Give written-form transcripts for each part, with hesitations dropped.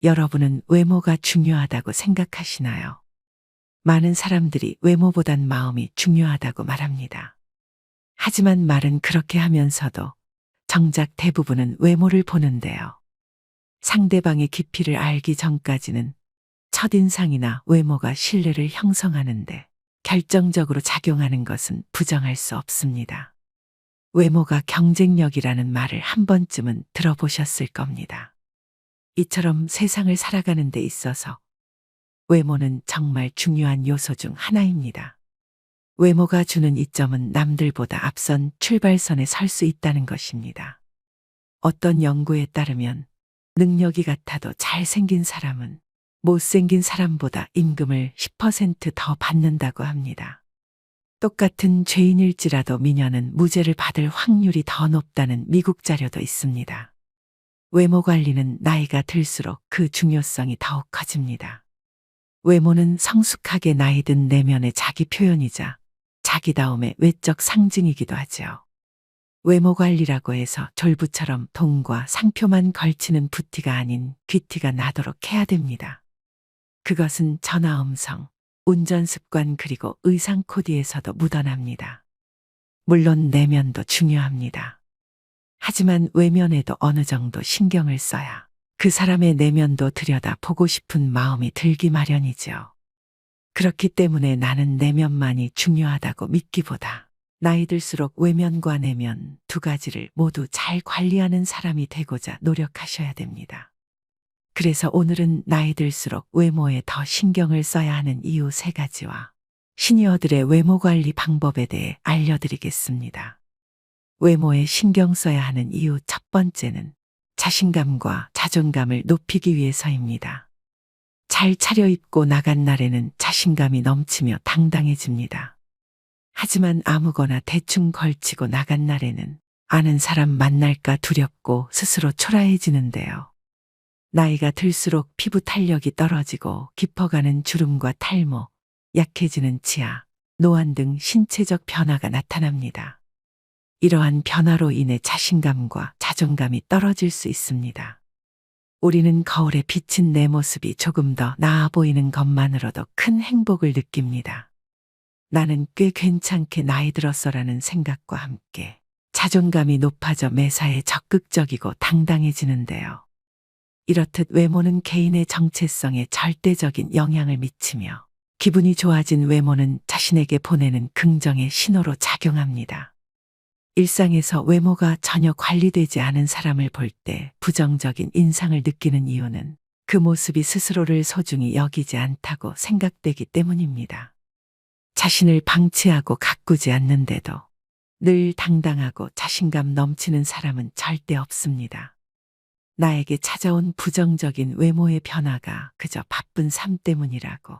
여러분은 외모가 중요하다고 생각하시나요? 많은 사람들이 외모보단 마음이 중요하다고 말합니다. 하지만 말은 그렇게 하면서도 정작 대부분은 외모를 보는데요. 상대방의 깊이를 알기 전까지는 첫인상이나 외모가 신뢰를 형성하는데 결정적으로 작용하는 것은 부정할 수 없습니다. 외모가 경쟁력이라는 말을 한 번쯤은 들어보셨을 겁니다. 이처럼 세상을 살아가는 데 있어서 외모는 정말 중요한 요소 중 하나입니다. 외모가 주는 이점은 남들보다 앞선 출발선에 설 수 있다는 것입니다. 어떤 연구에 따르면 능력이 같아도 잘생긴 사람은 못생긴 사람보다 임금을 10%더 받는다고 합니다. 똑같은 죄인일지라도 미녀는 무죄를 받을 확률이 더 높다는 미국 자료도 있습니다. 외모 관리는 나이가 들수록 그 중요성이 더욱 커집니다. 외모는 성숙하게 나이 든 내면의 자기 표현이자 자기다움의 외적 상징이기도 하죠. 외모 관리라고 해서 졸부처럼 돈과 상표만 걸치는 부티가 아닌 귀티가 나도록 해야 됩니다. 그것은 전화음성, 운전 습관 그리고 의상 코디에서도 묻어납니다. 물론 내면도 중요합니다. 하지만 외면에도 어느 정도 신경을 써야 그 사람의 내면도 들여다 보고 싶은 마음이 들기 마련이죠. 그렇기 때문에 나는 내면만이 중요하다고 믿기보다 나이 들수록 외면과 내면 두 가지를 모두 잘 관리하는 사람이 되고자 노력하셔야 됩니다. 그래서 오늘은 나이 들수록 외모에 더 신경을 써야 하는 이유 3가지와 시니어들의 외모 관리 방법에 대해 알려드리겠습니다. 외모에 신경 써야 하는 이유 첫 번째는 자신감과 자존감을 높이기 위해서입니다. 잘 차려입고 나간 날에는 자신감이 넘치며 당당해집니다. 하지만 아무거나 대충 걸치고 나간 날에는 아는 사람 만날까 두렵고 스스로 초라해지는데요. 나이가 들수록 피부 탄력이 떨어지고 깊어가는 주름과 탈모, 약해지는 치아, 노안 등 신체적 변화가 나타납니다. 이러한 변화로 인해 자신감과 자존감이 떨어질 수 있습니다. 우리는 거울에 비친 내 모습이 조금 더 나아 보이는 것만으로도 큰 행복을 느낍니다. 나는 꽤 괜찮게 나이 들었어라는 생각과 함께 자존감이 높아져 매사에 적극적이고 당당해지는데요. 이렇듯 외모는 개인의 정체성에 절대적인 영향을 미치며 기분이 좋아진 외모는 자신에게 보내는 긍정의 신호로 작용합니다. 일상에서 외모가 전혀 관리되지 않은 사람을 볼 때 부정적인 인상을 느끼는 이유는 그 모습이 스스로를 소중히 여기지 않다고 생각되기 때문입니다. 자신을 방치하고 가꾸지 않는데도 늘 당당하고 자신감 넘치는 사람은 절대 없습니다. 나에게 찾아온 부정적인 외모의 변화가 그저 바쁜 삶 때문이라고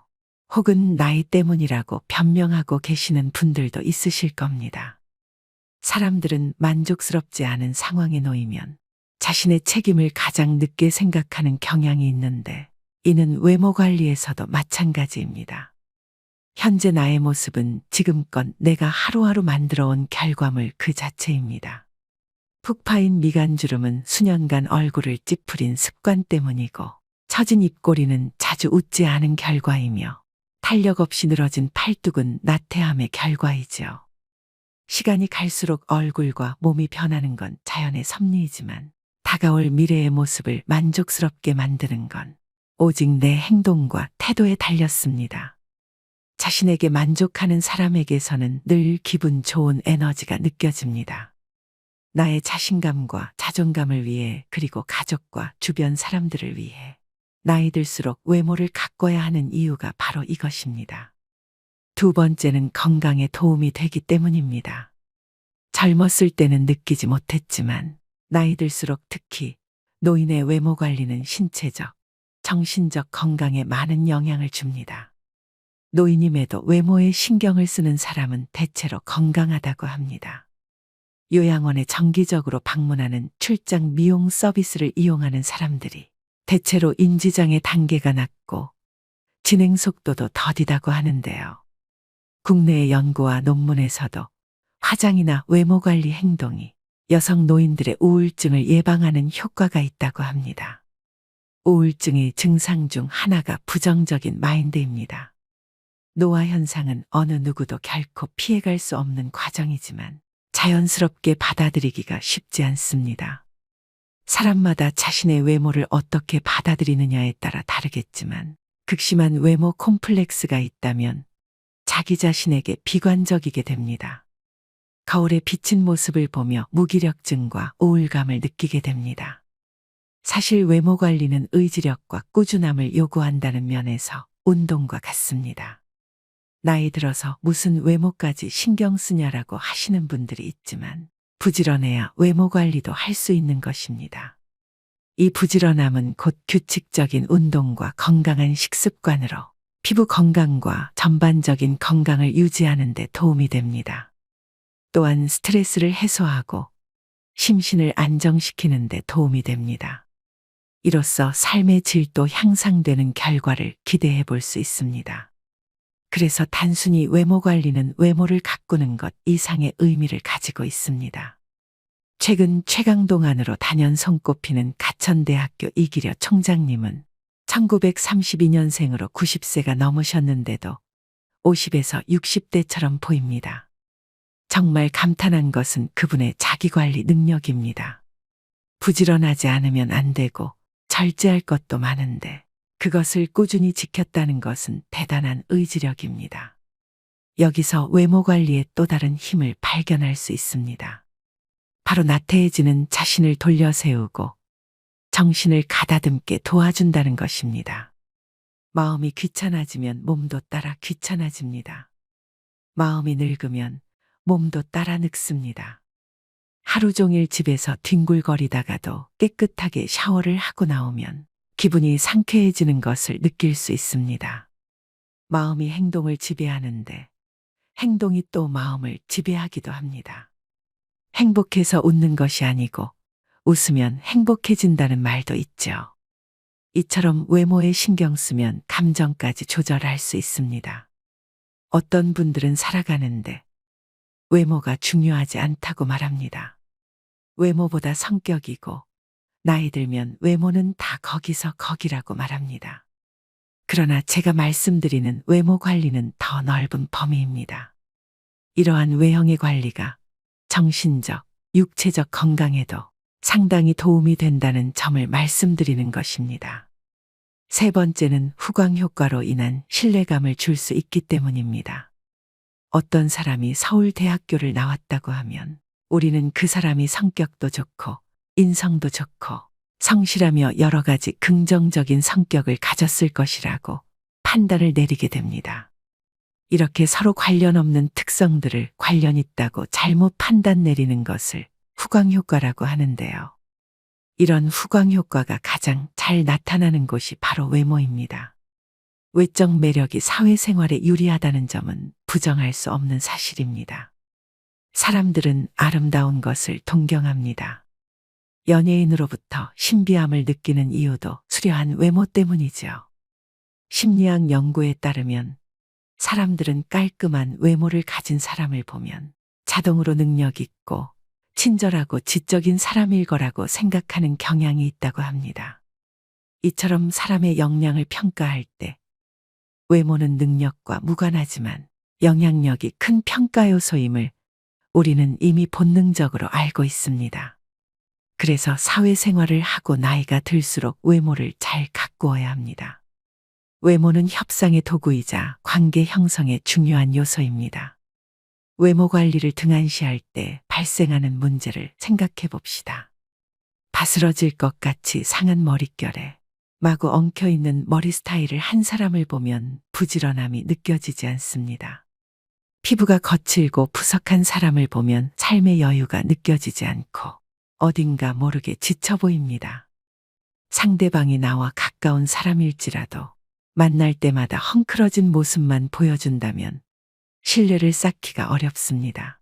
혹은 나이 때문이라고 변명하고 계시는 분들도 있으실 겁니다. 사람들은 만족스럽지 않은 상황에 놓이면 자신의 책임을 가장 늦게 생각하는 경향이 있는데 이는 외모 관리에서도 마찬가지입니다. 현재 나의 모습은 지금껏 내가 하루하루 만들어온 결과물 그 자체입니다. 푹 파인 미간주름은 수년간 얼굴을 찌푸린 습관 때문이고 처진 입꼬리는 자주 웃지 않은 결과이며 탄력 없이 늘어진 팔뚝은 나태함의 결과이죠. 시간이 갈수록 얼굴과 몸이 변하는 건 자연의 섭리이지만 다가올 미래의 모습을 만족스럽게 만드는 건 오직 내 행동과 태도에 달렸습니다. 자신에게 만족하는 사람에게서는 늘 기분 좋은 에너지가 느껴집니다. 나의 자신감과 자존감을 위해 그리고 가족과 주변 사람들을 위해 나이 들수록 외모를 가꿔야 하는 이유가 바로 이것입니다. 두 번째는 건강에 도움이 되기 때문입니다. 젊었을 때는 느끼지 못했지만 나이 들수록 특히 노인의 외모 관리는 신체적, 정신적 건강에 많은 영향을 줍니다. 노인임에도 외모에 신경을 쓰는 사람은 대체로 건강하다고 합니다. 요양원에 정기적으로 방문하는 출장 미용 서비스를 이용하는 사람들이 대체로 인지장애 단계가 낮고 진행 속도도 더디다고 하는데요. 국내의 연구와 논문에서도 화장이나 외모 관리 행동이 여성 노인들의 우울증을 예방하는 효과가 있다고 합니다. 우울증의 증상 중 하나가 부정적인 마인드입니다. 노화 현상은 어느 누구도 결코 피해갈 수 없는 과정이지만 자연스럽게 받아들이기가 쉽지 않습니다. 사람마다 자신의 외모를 어떻게 받아들이느냐에 따라 다르겠지만 극심한 외모 콤플렉스가 있다면 자기 자신에게 비관적이게 됩니다. 거울에 비친 모습을 보며 무기력증과 우울감을 느끼게 됩니다. 사실 외모 관리는 의지력과 꾸준함을 요구한다는 면에서 운동과 같습니다. 나이 들어서 무슨 외모까지 신경 쓰냐라고 하시는 분들이 있지만 부지런해야 외모 관리도 할 수 있는 것입니다. 이 부지런함은 곧 규칙적인 운동과 건강한 식습관으로 피부 건강과 전반적인 건강을 유지하는 데 도움이 됩니다. 또한 스트레스를 해소하고 심신을 안정시키는 데 도움이 됩니다. 이로써 삶의 질도 향상되는 결과를 기대해 볼 수 있습니다. 그래서 단순히 외모 관리는 외모를 가꾸는 것 이상의 의미를 가지고 있습니다. 최근 최강동 안으로 단연 손꼽히는 가천대학교 이기려 총장님은 1932년생으로 90세가 넘으셨는데도 50에서 60대처럼 보입니다. 정말 감탄한 것은 그분의 자기관리 능력입니다. 부지런하지 않으면 안 되고 절제할 것도 많은데 그것을 꾸준히 지켰다는 것은 대단한 의지력입니다. 여기서 외모 관리의 또 다른 힘을 발견할 수 있습니다. 바로 나태해지는 자신을 돌려 세우고 정신을 가다듬게 도와준다는 것입니다. 마음이 귀찮아지면 몸도 따라 귀찮아집니다. 마음이 늙으면 몸도 따라 늙습니다. 하루 종일 집에서 뒹굴거리다가도 깨끗하게 샤워를 하고 나오면 기분이 상쾌해지는 것을 느낄 수 있습니다. 마음이 행동을 지배하는데 행동이 또 마음을 지배하기도 합니다. 행복해서 웃는 것이 아니고 웃으면 행복해진다는 말도 있죠. 이처럼 외모에 신경 쓰면 감정까지 조절할 수 있습니다. 어떤 분들은 살아가는데 외모가 중요하지 않다고 말합니다. 외모보다 성격이고 나이 들면 외모는 다 거기서 거기라고 말합니다. 그러나 제가 말씀드리는 외모 관리는 더 넓은 범위입니다. 이러한 외형의 관리가 정신적, 육체적 건강에도 상당히 도움이 된다는 점을 말씀드리는 것입니다. 세 번째는 후광 효과로 인한 신뢰감을 줄 수 있기 때문입니다. 어떤 사람이 서울대학교를 나왔다고 하면 우리는 그 사람이 성격도 좋고 인성도 좋고 성실하며 여러 가지 긍정적인 성격을 가졌을 것이라고 판단을 내리게 됩니다. 이렇게 서로 관련 없는 특성들을 관련 있다고 잘못 판단 내리는 것을 후광 효과라고 하는데요. 이런 후광 효과가 가장 잘 나타나는 곳이 바로 외모입니다. 외적 매력이 사회생활에 유리하다는 점은 부정할 수 없는 사실입니다. 사람들은 아름다운 것을 동경합니다. 연예인으로부터 신비함을 느끼는 이유도 수려한 외모 때문이죠. 심리학 연구에 따르면 사람들은 깔끔한 외모를 가진 사람을 보면 자동으로 능력 있고 친절하고 지적인 사람일 거라고 생각하는 경향이 있다고 합니다. 이처럼 사람의 역량을 평가할 때 외모는 능력과 무관하지만 영향력이 큰 평가 요소임을 우리는 이미 본능적으로 알고 있습니다. 그래서 사회생활을 하고 나이가 들수록 외모를 잘 가꾸어야 합니다. 외모는 협상의 도구이자 관계 형성의 중요한 요소입니다. 외모 관리를 등한시할 때 발생하는 문제를 생각해 봅시다. 바스러질 것 같이 상한 머릿결에 마구 엉켜있는 머리 스타일을 한 사람을 보면 부지런함이 느껴지지 않습니다. 피부가 거칠고 푸석한 사람을 보면 삶의 여유가 느껴지지 않고 어딘가 모르게 지쳐 보입니다. 상대방이 나와 가까운 사람일지라도 만날 때마다 헝클어진 모습만 보여준다면 신뢰를 쌓기가 어렵습니다.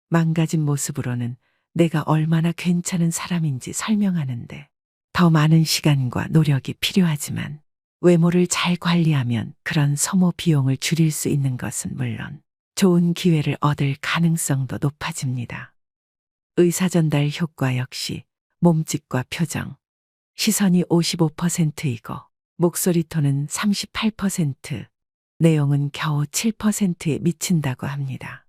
망가진 모습으로는 내가 얼마나 괜찮은 사람인지 설명하는데 더 많은 시간과 노력이 필요하지만 외모를 잘 관리하면 그런 소모 비용을 줄일 수 있는 것은 물론 좋은 기회를 얻을 가능성도 높아집니다. 의사전달 효과 역시 몸짓과 표정, 시선이 55%이고 목소리 톤은 38%, 내용은 겨우 7%에 미친다고 합니다.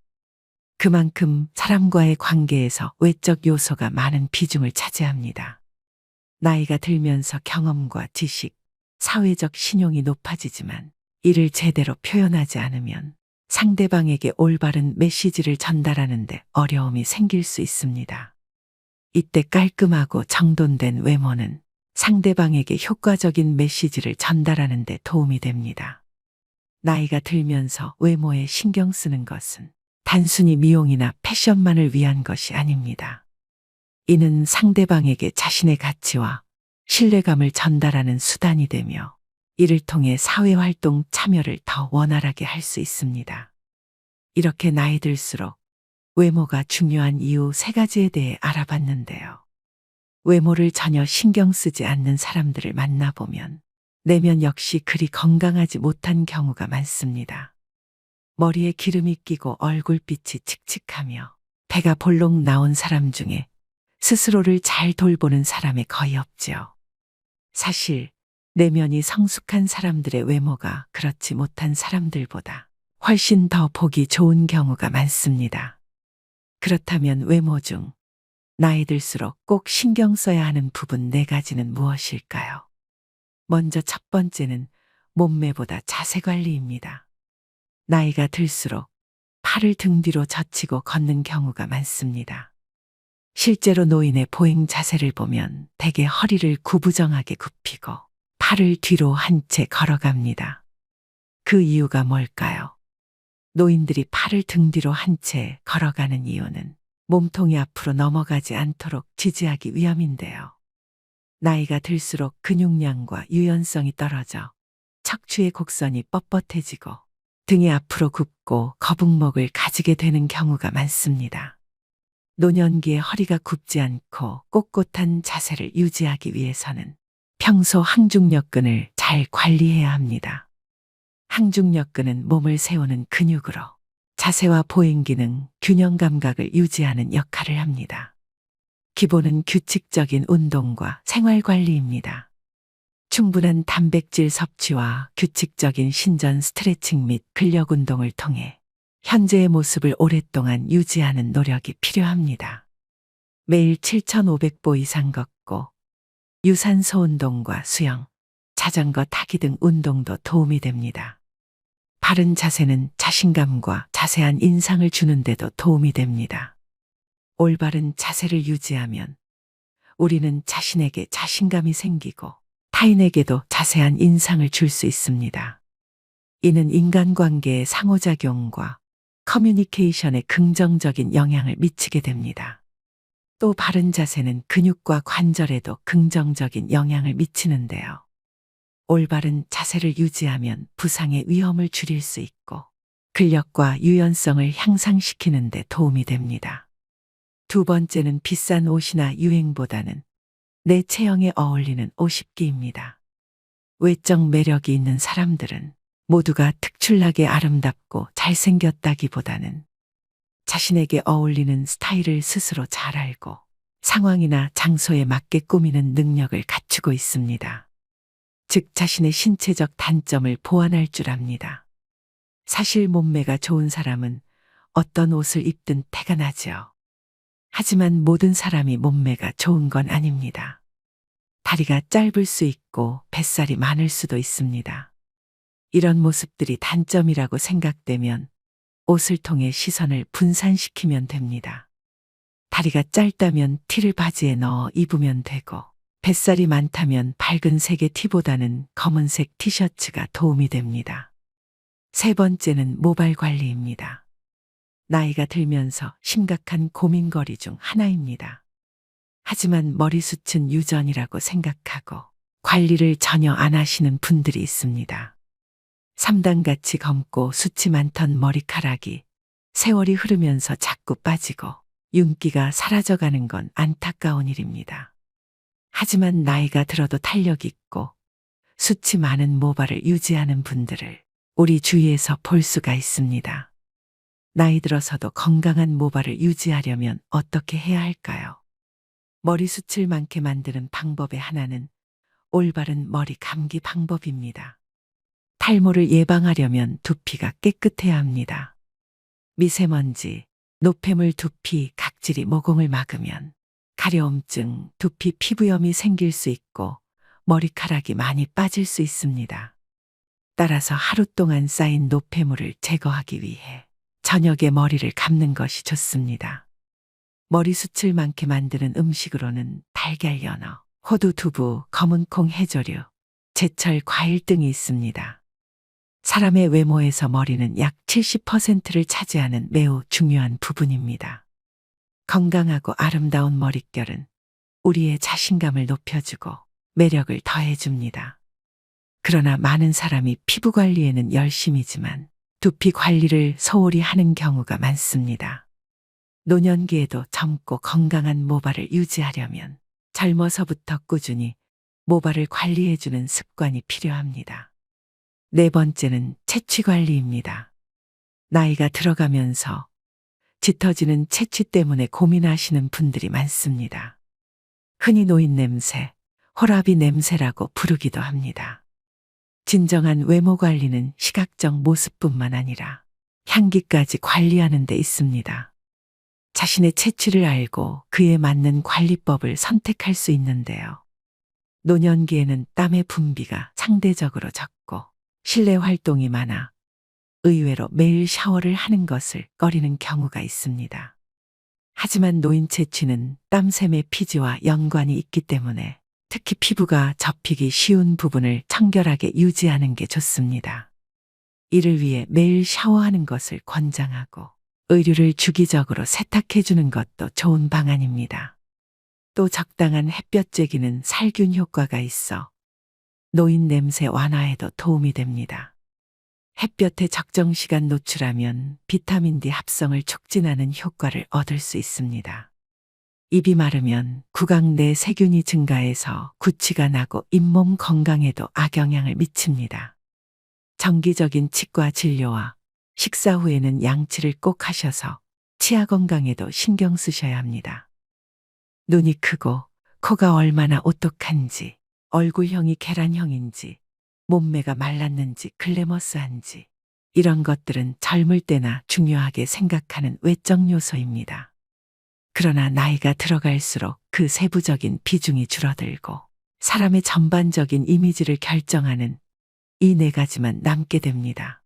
그만큼 사람과의 관계에서 외적 요소가 많은 비중을 차지합니다. 나이가 들면서 경험과 지식, 사회적 신용이 높아지지만 이를 제대로 표현하지 않으면 상대방에게 올바른 메시지를 전달하는데 어려움이 생길 수 있습니다. 이때 깔끔하고 정돈된 외모는 상대방에게 효과적인 메시지를 전달하는 데 도움이 됩니다. 나이가 들면서 외모에 신경 쓰는 것은 단순히 미용이나 패션만을 위한 것이 아닙니다. 이는 상대방에게 자신의 가치와 신뢰감을 전달하는 수단이 되며 이를 통해 사회활동 참여를 더 원활하게 할 수 있습니다. 이렇게 나이 들수록 외모가 중요한 이유 3가지에 대해 알아봤는데요. 외모를 전혀 신경 쓰지 않는 사람들을 만나보면 내면 역시 그리 건강하지 못한 경우가 많습니다. 머리에 기름이 끼고 얼굴빛이 칙칙하며 배가 볼록 나온 사람 중에 스스로를 잘 돌보는 사람이 거의 없지요. 사실 내면이 성숙한 사람들의 외모가 그렇지 못한 사람들보다 훨씬 더 보기 좋은 경우가 많습니다. 그렇다면 외모 중 나이 들수록 꼭 신경 써야 하는 부분 4가지는 무엇일까요? 먼저 첫 번째는 몸매보다 자세 관리입니다. 나이가 들수록 팔을 등 뒤로 젖히고 걷는 경우가 많습니다. 실제로 노인의 보행 자세를 보면 대개 허리를 구부정하게 굽히고 팔을 뒤로 한 채 걸어갑니다. 그 이유가 뭘까요? 노인들이 팔을 등 뒤로 한 채 걸어가는 이유는 몸통이 앞으로 넘어가지 않도록 지지하기 위함인데요. 나이가 들수록 근육량과 유연성이 떨어져 척추의 곡선이 뻣뻣해지고 등이 앞으로 굽고 거북목을 가지게 되는 경우가 많습니다. 노년기에 허리가 굽지 않고 꼿꼿한 자세를 유지하기 위해서는 평소 항중력근을 잘 관리해야 합니다. 항중력근은 몸을 세우는 근육으로 자세와 보행 기능, 균형 감각을 유지하는 역할을 합니다. 기본은 규칙적인 운동과 생활 관리입니다. 충분한 단백질 섭취와 규칙적인 신전 스트레칭 및 근력 운동을 통해 현재의 모습을 오랫동안 유지하는 노력이 필요합니다. 매일 7,500보 이상 걷고 유산소 운동과 수영, 자전거 타기 등 운동도 도움이 됩니다. 바른 자세는 자신감과 자세한 인상을 주는 데도 도움이 됩니다. 올바른 자세를 유지하면 우리는 자신에게 자신감이 생기고 타인에게도 자세한 인상을 줄 수 있습니다. 이는 인간관계의 상호작용과 커뮤니케이션에 긍정적인 영향을 미치게 됩니다. 또 바른 자세는 근육과 관절에도 긍정적인 영향을 미치는데요. 올바른 자세를 유지하면 부상의 위험을 줄일 수 있고 근력과 유연성을 향상시키는 데 도움이 됩니다. 두 번째는 비싼 옷이나 유행보다는 내 체형에 어울리는 옷 입기입니다. 외적 매력이 있는 사람들은 모두가 특출나게 아름답고 잘생겼다기보다는 자신에게 어울리는 스타일을 스스로 잘 알고 상황이나 장소에 맞게 꾸미는 능력을 갖추고 있습니다. 즉 자신의 신체적 단점을 보완할 줄 압니다. 사실 몸매가 좋은 사람은 어떤 옷을 입든 태가 나죠. 하지만 모든 사람이 몸매가 좋은 건 아닙니다. 다리가 짧을 수 있고 뱃살이 많을 수도 있습니다. 이런 모습들이 단점이라고 생각되면 옷을 통해 시선을 분산시키면 됩니다. 다리가 짧다면 티를 바지에 넣어 입으면 되고 뱃살이 많다면 밝은 색의 티보다는 검은색 티셔츠가 도움이 됩니다. 세 번째는 모발 관리입니다. 나이가 들면서 심각한 고민거리 중 하나입니다. 하지만 머리숱은 유전이라고 생각하고 관리를 전혀 안 하시는 분들이 있습니다. 삼단같이 검고 숱이 많던 머리카락이 세월이 흐르면서 자꾸 빠지고 윤기가 사라져가는 건 안타까운 일입니다. 하지만 나이가 들어도 탄력 있고 숱이 많은 모발을 유지하는 분들을 우리 주위에서 볼 수가 있습니다. 나이 들어서도 건강한 모발을 유지하려면 어떻게 해야 할까요? 머리숱을 많게 만드는 방법의 하나는 올바른 머리 감기 방법입니다. 탈모를 예방하려면 두피가 깨끗해야 합니다. 미세먼지, 노폐물 두피, 각질이 모공을 막으면 가려움증, 두피 피부염이 생길 수 있고 머리카락이 많이 빠질 수 있습니다. 따라서 하루 동안 쌓인 노폐물을 제거하기 위해 저녁에 머리를 감는 것이 좋습니다. 머리숱을 많게 만드는 음식으로는 달걀, 연어, 호두, 두부, 검은콩, 해조류, 제철 과일 등이 있습니다. 사람의 외모에서 머리는 약 70%를 차지하는 매우 중요한 부분입니다. 건강하고 아름다운 머릿결은 우리의 자신감을 높여주고 매력을 더해줍니다. 그러나 많은 사람이 피부 관리에는 열심이지만 두피 관리를 소홀히 하는 경우가 많습니다. 노년기에도 젊고 건강한 모발을 유지하려면 젊어서부터 꾸준히 모발을 관리해주는 습관이 필요합니다. 네 번째는 채취 관리입니다. 나이가 들어가면서 짙어지는 채취 때문에 고민하시는 분들이 많습니다. 흔히 노인 냄새, 호라비 냄새라고 부르기도 합니다. 진정한 외모 관리는 시각적 모습뿐만 아니라 향기까지 관리하는 데 있습니다. 자신의 체취를 알고 그에 맞는 관리법을 선택할 수 있는데요. 노년기에는 땀의 분비가 상대적으로 적고 실내 활동이 많아 의외로 매일 샤워를 하는 것을 꺼리는 경우가 있습니다. 하지만 노인 채취는 땀샘의 피지와 연관이 있기 때문에 특히 피부가 접히기 쉬운 부분을 청결하게 유지하는 게 좋습니다. 이를 위해 매일 샤워하는 것을 권장하고 의류를 주기적으로 세탁해주는 것도 좋은 방안입니다. 또 적당한 햇볕 쬐기는 살균 효과가 있어 노인 냄새 완화에도 도움이 됩니다. 햇볕에 적정 시간 노출하면 비타민 D 합성을 촉진하는 효과를 얻을 수 있습니다. 입이 마르면 구강 내 세균이 증가해서 구취가 나고 잇몸 건강에도 악영향을 미칩니다. 정기적인 치과 진료와 식사 후에는 양치를 꼭 하셔서 치아 건강에도 신경 쓰셔야 합니다. 눈이 크고 코가 얼마나 오똑한지, 얼굴형이 계란형인지, 몸매가 말랐는지 글래머스한지 이런 것들은 젊을 때나 중요하게 생각하는 외적 요소입니다. 그러나 나이가 들어갈수록 그 세부적인 비중이 줄어들고 사람의 전반적인 이미지를 결정하는 이 네 가지만 남게 됩니다.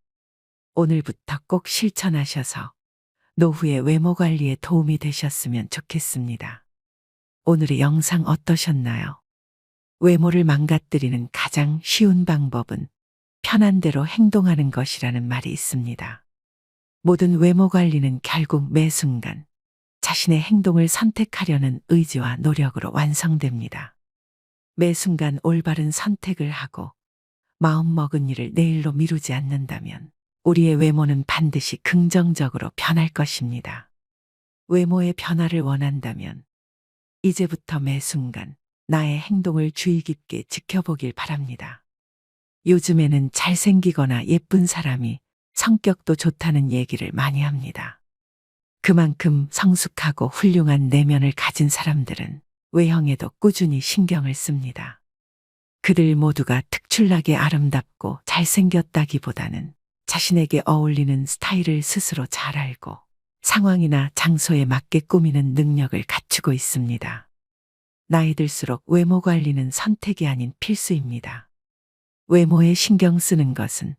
오늘부터 꼭 실천하셔서 노후의 외모 관리에 도움이 되셨으면 좋겠습니다. 오늘의 영상 어떠셨나요? 외모를 망가뜨리는 가장 쉬운 방법은 편한 대로 행동하는 것이라는 말이 있습니다. 모든 외모 관리는 결국 매 순간 자신의 행동을 선택하려는 의지와 노력으로 완성됩니다. 매 순간 올바른 선택을 하고 마음먹은 일을 내일로 미루지 않는다면 우리의 외모는 반드시 긍정적으로 변할 것입니다. 외모의 변화를 원한다면 이제부터 매 순간 나의 행동을 주의 깊게 지켜보길 바랍니다. 요즘에는 잘생기거나 예쁜 사람이 성격도 좋다는 얘기를 많이 합니다. 그만큼 성숙하고 훌륭한 내면을 가진 사람들은 외형에도 꾸준히 신경을 씁니다. 그들 모두가 특출나게 아름답고 잘생겼다기보다는 자신에게 어울리는 스타일을 스스로 잘 알고 상황이나 장소에 맞게 꾸미는 능력을 갖추고 있습니다. 나이 들수록 외모 관리는 선택이 아닌 필수입니다. 외모에 신경 쓰는 것은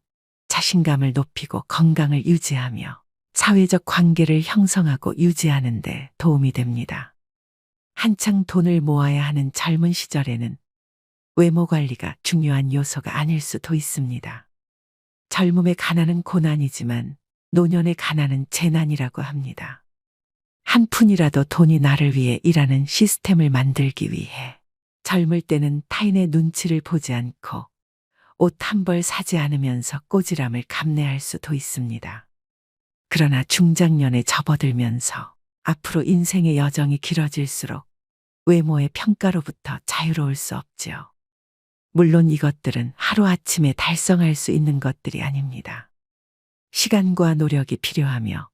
자신감을 높이고 건강을 유지하며 사회적 관계를 형성하고 유지하는 데 도움이 됩니다. 한창 돈을 모아야 하는 젊은 시절에는 외모 관리가 중요한 요소가 아닐 수도 있습니다. 젊음의 가난은 고난이지만 노년의 가난은 재난이라고 합니다. 한 푼이라도 돈이 나를 위해 일하는 시스템을 만들기 위해 젊을 때는 타인의 눈치를 보지 않고 옷 한 벌 사지 않으면서 꼬지람을 감내할 수도 있습니다. 그러나 중장년에 접어들면서 앞으로 인생의 여정이 길어질수록 외모의 평가로부터 자유로울 수 없지요. 물론 이것들은 하루아침에 달성할 수 있는 것들이 아닙니다. 시간과 노력이 필요하며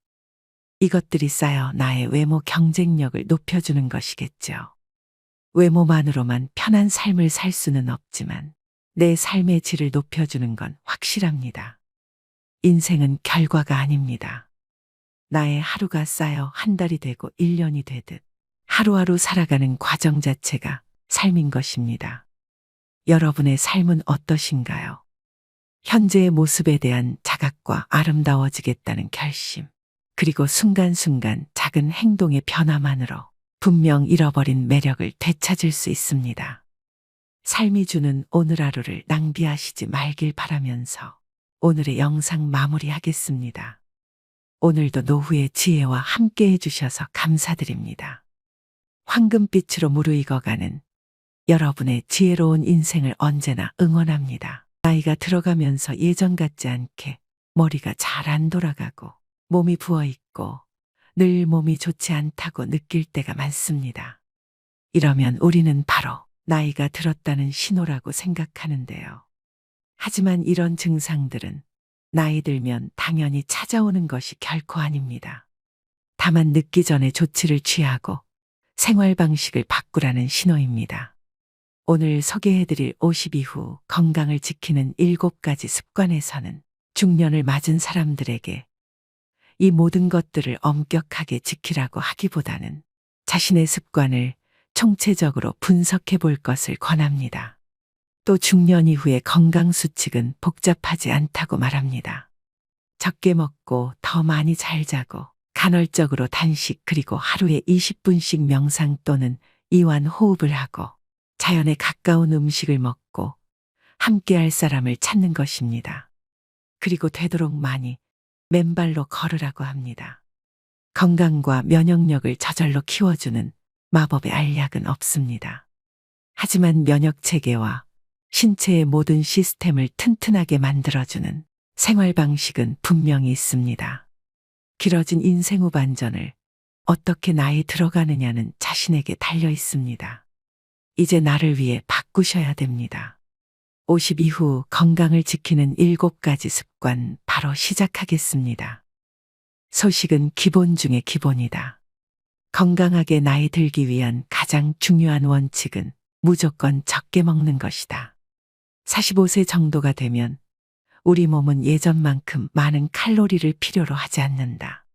이것들이 쌓여 나의 외모 경쟁력을 높여주는 것이겠죠. 외모만으로만 편한 삶을 살 수는 없지만 내 삶의 질을 높여주는 건 확실합니다. 인생은 결과가 아닙니다. 나의 하루가 쌓여 한 달이 되고 1년이 되듯 하루하루 살아가는 과정 자체가 삶인 것입니다. 여러분의 삶은 어떠신가요? 현재의 모습에 대한 자각과 아름다워지겠다는 결심, 그리고 순간순간 작은 행동의 변화만으로 분명 잃어버린 매력을 되찾을 수 있습니다. 삶이 주는 오늘 하루를 낭비하시지 말길 바라면서 오늘의 영상 마무리하겠습니다. 오늘도 노후의 지혜와 함께 해주셔서 감사드립니다. 황금빛으로 무르익어가는 여러분의 지혜로운 인생을 언제나 응원합니다. 나이가 들어가면서 예전 같지 않게 머리가 잘 안 돌아가고 몸이 부어있고 늘 몸이 좋지 않다고 느낄 때가 많습니다. 이러면 우리는 바로 나이가 들었다는 신호라고 생각하는데요. 하지만 이런 증상들은 나이 들면 당연히 찾아오는 것이 결코 아닙니다. 다만 늦기 전에 조치를 취하고 생활 방식을 바꾸라는 신호입니다. 오늘 소개해드릴 50 이후 건강을 지키는 7가지 습관에서는 중년을 맞은 사람들에게 이 모든 것들을 엄격하게 지키라고 하기보다는 자신의 습관을 총체적으로 분석해 볼 것을 권합니다. 또 중년 이후의 건강 수칙은 복잡하지 않다고 말합니다. 적게 먹고 더 많이 잘 자고 간헐적으로 단식, 그리고 하루에 20분씩 명상 또는 이완 호흡을 하고 자연에 가까운 음식을 먹고 함께할 사람을 찾는 것입니다. 그리고 되도록 많이 맨발로 걸으라고 합니다. 건강과 면역력을 저절로 키워주는 마법의 알약은 없습니다. 하지만 면역 체계와 신체의 모든 시스템을 튼튼하게 만들어주는 생활 방식은 분명히 있습니다. 길어진 인생 후반전을 어떻게 나이 들어가느냐는 자신에게 달려 있습니다. 이제 나를 위해 바꾸셔야 됩니다. 50 이후 건강을 지키는 7가지 습관, 바로 시작하겠습니다. 소식은 기본 중의 기본이다. 건강하게 나이 들기 위한 가장 중요한 원칙은 무조건 적게 먹는 것이다. 45세 정도가 되면 우리 몸은 예전만큼 많은 칼로리를 필요로 하지 않는다.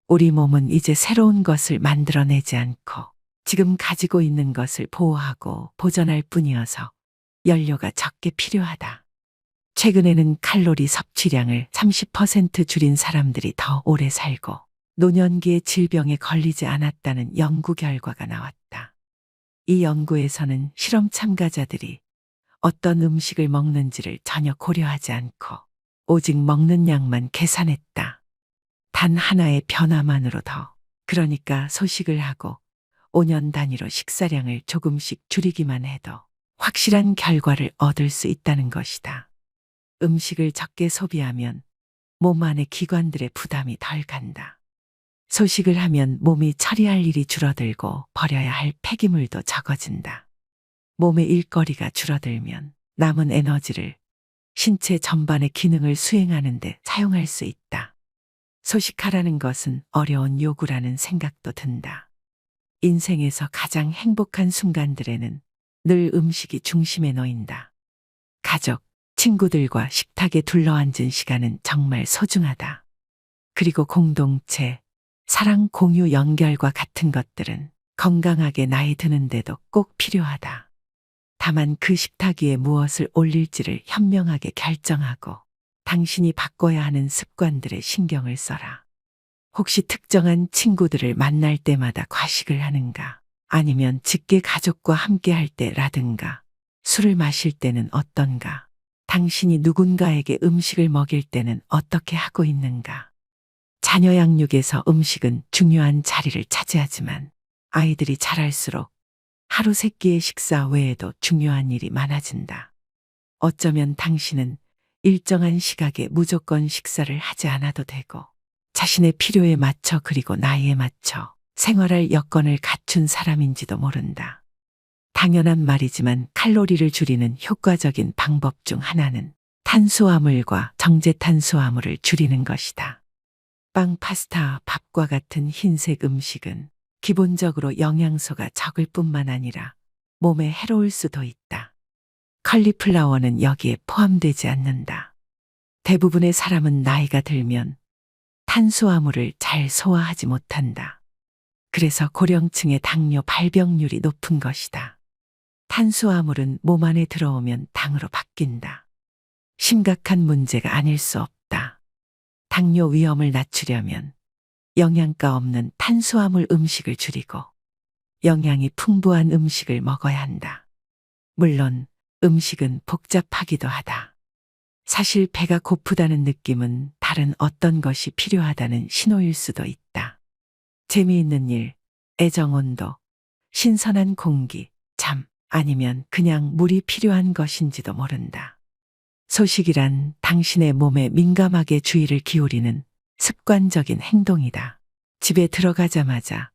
우리 몸은 이제 새로운 것을 만들어내지 않고 지금 가지고 있는 것을 보호하고 보존할 뿐이어서 연료가 적게 필요하다. 최근에는 칼로리 섭취량을 30% 줄인 사람들이 더 오래 살고 노년기에 질병에 걸리지 않았다는 연구 결과가 나왔다. 이 연구에서는 실험 참가자들이 어떤 음식을 먹는지를 전혀 고려하지 않고 오직 먹는 양만 계산했다. 단 하나의 변화만으로 그러니까 소식을 하고 5년 단위로 식사량을 조금씩 줄이기만 해도 확실한 결과를 얻을 수 있다는 것이다. 음식을 적게 소비하면 몸 안의 기관들의 부담이 덜 간다. 소식을 하면 몸이 처리할 일이 줄어들고 버려야 할 폐기물도 적어진다. 몸의 일거리가 줄어들면 남은 에너지를 신체 전반의 기능을 수행하는 데 사용할 수 있다. 소식하라는 것은 어려운 요구라는 생각도 든다. 인생에서 가장 행복한 순간들에는 늘 음식이 중심에 놓인다. 가족, 친구들과 식탁에 둘러앉은 시간은 정말 소중하다. 그리고 공동체, 사랑, 공유, 연결과 같은 것들은 건강하게 나이 드는데도 꼭 필요하다. 다만 그 식탁 위에 무엇을 올릴지를 현명하게 결정하고 당신이 바꿔야 하는 습관들에 신경을 써라. 혹시 특정한 친구들을 만날 때마다 과식을 하는가? 아니면 직계 가족과 함께 할 때라든가 술을 마실 때는 어떤가? 당신이 누군가에게 음식을 먹일 때는 어떻게 하고 있는가? 자녀 양육에서 음식은 중요한 자리를 차지하지만 아이들이 자랄수록 하루 3끼의 식사 외에도 중요한 일이 많아진다. 어쩌면 당신은 일정한 시각에 무조건 식사를 하지 않아도 되고 자신의 필요에 맞춰 그리고 나이에 맞춰 생활할 여건을 갖춘 사람인지도 모른다. 당연한 말이지만 칼로리를 줄이는 효과적인 방법 중 하나는 탄수화물과 정제탄수화물을 줄이는 것이다. 빵, 파스타, 밥과 같은 흰색 음식은 기본적으로 영양소가 적을 뿐만 아니라 몸에 해로울 수도 있다. 컬리플라워는 여기에 포함되지 않는다. 대부분의 사람은 나이가 들면 탄수화물을 잘 소화하지 못한다. 그래서 고령층의 당뇨 발병률이 높은 것이다. 탄수화물은 몸 안에 들어오면 당으로 바뀐다. 심각한 문제가 아닐 수 없다. 당뇨 위험을 낮추려면 영양가 없는 탄수화물 음식을 줄이고 영양이 풍부한 음식을 먹어야 한다. 물론 음식은 복잡하기도 하다. 사실 배가 고프다는 느낌은 다른 어떤 것이 필요하다는 신호일 수도 있다. 재미있는 일, 애정 온도, 신선한 공기, 잠, 아니면 그냥 물이 필요한 것인지도 모른다. 소식이란 당신의 몸에 민감하게 주의를 기울이는 습관적인 행동이다. 집에 들어가자마자